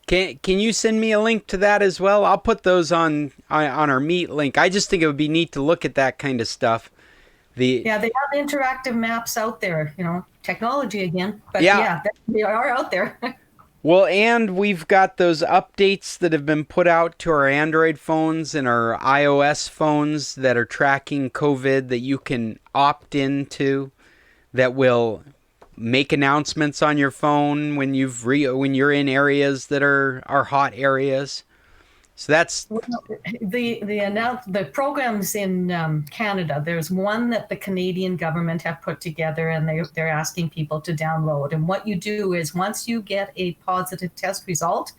Can you send me a link to that as well? I'll put those on our Meet link. I just think it would be neat to look at that kind of stuff. They have interactive maps out there, you know, technology again, but they are out there. Well, and we've got those updates that have been put out to our Android phones and our iOS phones that are tracking COVID that you can opt into, that will make announcements on your phone when you're in areas that are hot areas. So that's the programs in Canada. There's one that the Canadian government have put together, and they're asking people to download. And what you do is once you get a positive test result,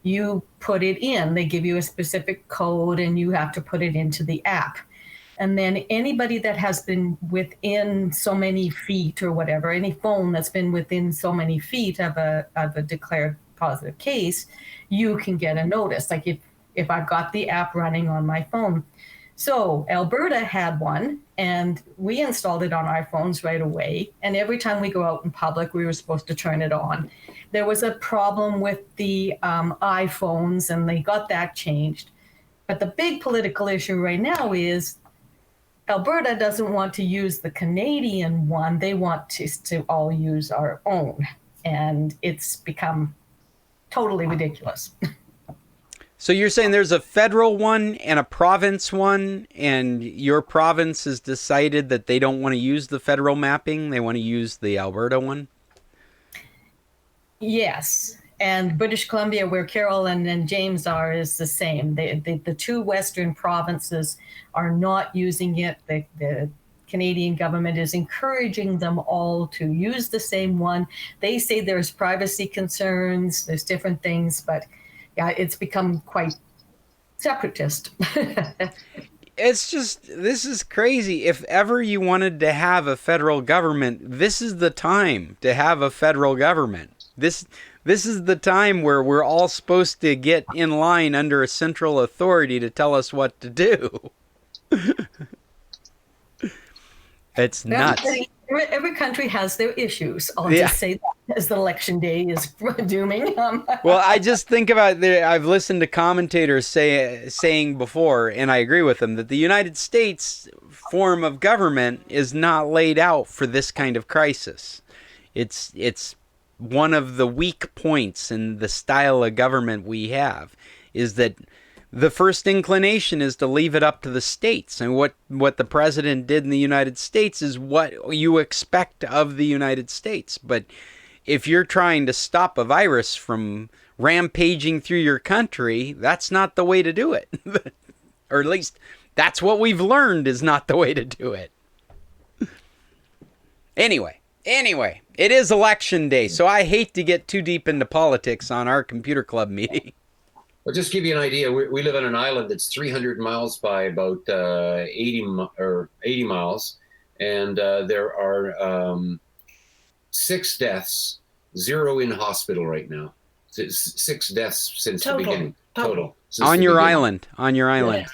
you put it in. They give you a specific code, and you have to put it into the app. And then anybody that has been within so many feet or whatever, any phone that's been within so many feet of a declared positive case, you can get a notice. Like if I've got the app running on my phone. So Alberta had one, and we installed it on our phones right away. And every time we go out in public, we were supposed to turn it on. There was a problem with the iPhones, and they got that changed. But the big political issue right now is Alberta doesn't want to use the Canadian one. They want to all use our own. And it's become totally ridiculous. So you're saying there's a federal one and a province one, and your province has decided that they don't want to use the federal mapping. They want to use the Alberta one? Yes. And British Columbia, where Carol and James are, is the same. The two Western provinces are not using it. The Canadian government is encouraging them all to use the same one. They say there's privacy concerns, there's different things, but yeah, it's become quite separatist. This is crazy. If ever you wanted to have a federal government, this is the time to have a federal government. This is the time where we're all supposed to get in line under a central authority to tell us what to do. It's nuts. Every country has their issues. I'll just say that as the election day is dooming. Well, I just think about I've listened to commentators saying before, and I agree with them, that the United States form of government is not laid out for this kind of crisis. It's one of the weak points in the style of government we have is that the first inclination is to leave it up to the states. And what the president did in the United States is what you expect of the United States. But if you're trying to stop a virus from rampaging through your country, that's not the way to do it. Or at least that's what we've learned is not the way to do it. Anyway, it is election day, so I hate to get too deep into politics on our computer club meeting. Well, just to give you an idea, we live on an island that's 300 miles by about 80 miles, and there are 6 deaths, 0 in hospital right now. 6 deaths since the beginning. Total. On your island. Yeah.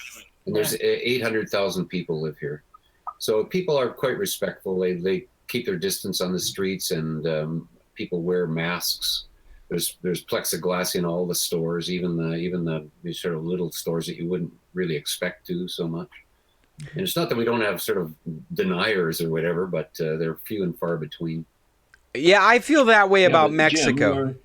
And there's 800,000 people live here. So people are quite respectful. They keep their distance on the streets, and people wear masks. There's plexiglass in all the stores, even the sort of little stores that you wouldn't really expect to so much. And it's not that we don't have sort of deniers or whatever, but they're few and far between. Yeah, I feel that way about Mexico. Jim,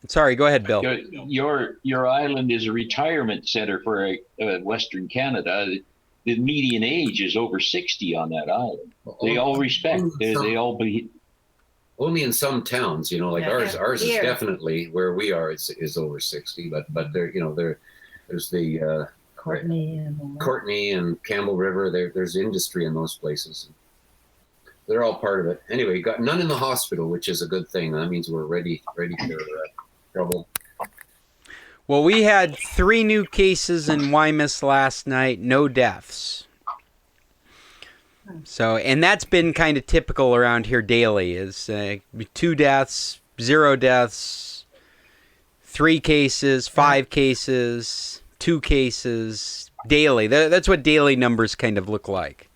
sorry, go ahead, Bill. Your island is a retirement center for Western Canada. The median age is over 60 on that island. They all respect. They all be. Only in some towns, like ours is definitely where we are is over 60, but there's the Courtney and Campbell River. There's industry in those places. They're all part of it. Anyway, got none in the hospital, which is a good thing. That means we're ready for trouble. Well, we had 3 new cases in Wymus last night, no deaths. So, and that's been kind of typical around here daily, is 2 deaths, 0 deaths, 3 cases, 5 cases, 2 cases, daily. That's what daily numbers kind of look like.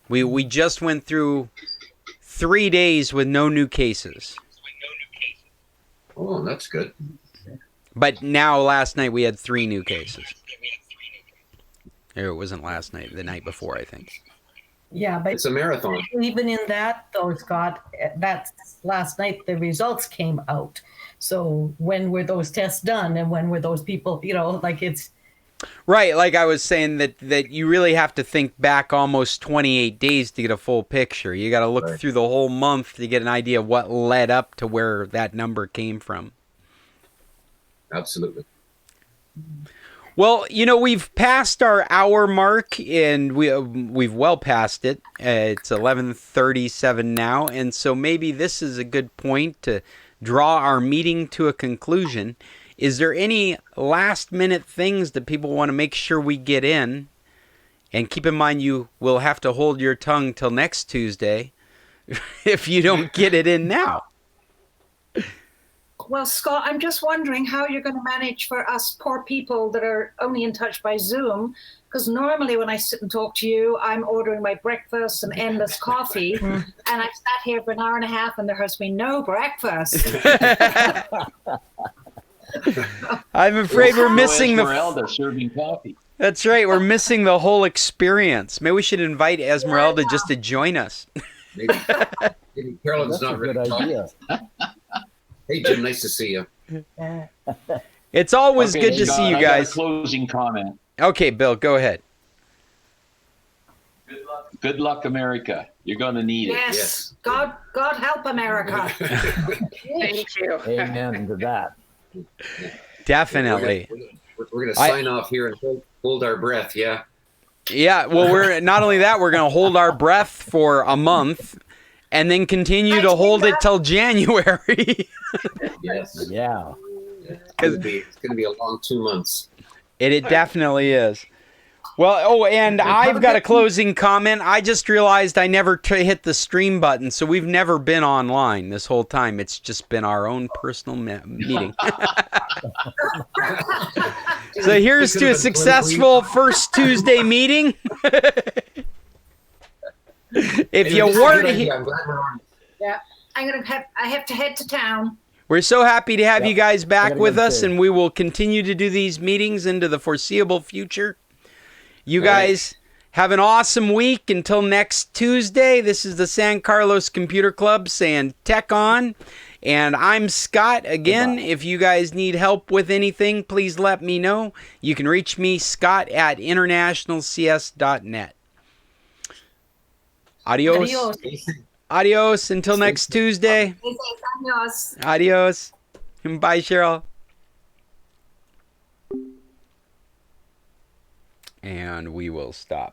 We just went through 3 days with no new cases. Oh, that's good. But now, last night, we had 3 new cases. It wasn't last night, the night before, I think. Yeah, but it's a marathon. Even in that, though, Scott, that's last night the results came out. So when were those tests done, and when were those people? It's right. Like I was saying, that you really have to think back almost 28 days to get a full picture. You got to look through the whole month to get an idea of what led up to where that number came from. Absolutely. Well, we've passed our hour mark, and we've well past it. It's 11:37 now, and so maybe this is a good point to draw our meeting to a conclusion. Is there any last-minute things that people want to make sure we get in? And keep in mind, you will have to hold your tongue till next Tuesday if you don't get it in now. Well, Scott, I'm just wondering how you're going to manage for us poor people that are only in touch by Zoom. Because normally when I sit and talk to you, I'm ordering my breakfast and endless coffee. And I've sat here for an hour and a half and there has been no breakfast. I'm afraid we're missing the... Esmeralda serving coffee. That's right. We're missing the whole experience. Maybe we should invite Esmeralda just to join us. Maybe Carolyn's not ready to talk. Hey, Jim, nice to see you. It's always good to see you guys. Closing comment. Okay, Bill, go ahead. Good luck, America. You're going to need it. Yes. God help America. Thank you. Amen to that. Definitely. We're going to sign off here and hold our breath, yeah? Yeah, well, we're not only that, we're going to hold our breath for a month and then continue to hold it till January. Yes. Yeah. It's going to be a long 2 months. It definitely is. Well, and I've got a closing comment. I just realized I never hit the stream button, so we've never been online this whole time. It's just been our own personal meeting. So here's to a successful first Tuesday meeting. If you weren't here, yeah, I have to head to town. We're so happy to have you guys back with us, and we will continue to do these meetings into the foreseeable future. You guys have an awesome week until next Tuesday. This is the San Carlos Computer Club saying tech on. And I'm Scott. Again, if you guys need help with anything, please let me know. You can reach me, scott@internationalcs.net. Adios. Adios until next Tuesday. Adios. Adios. Bye, Cheryl. And we will stop.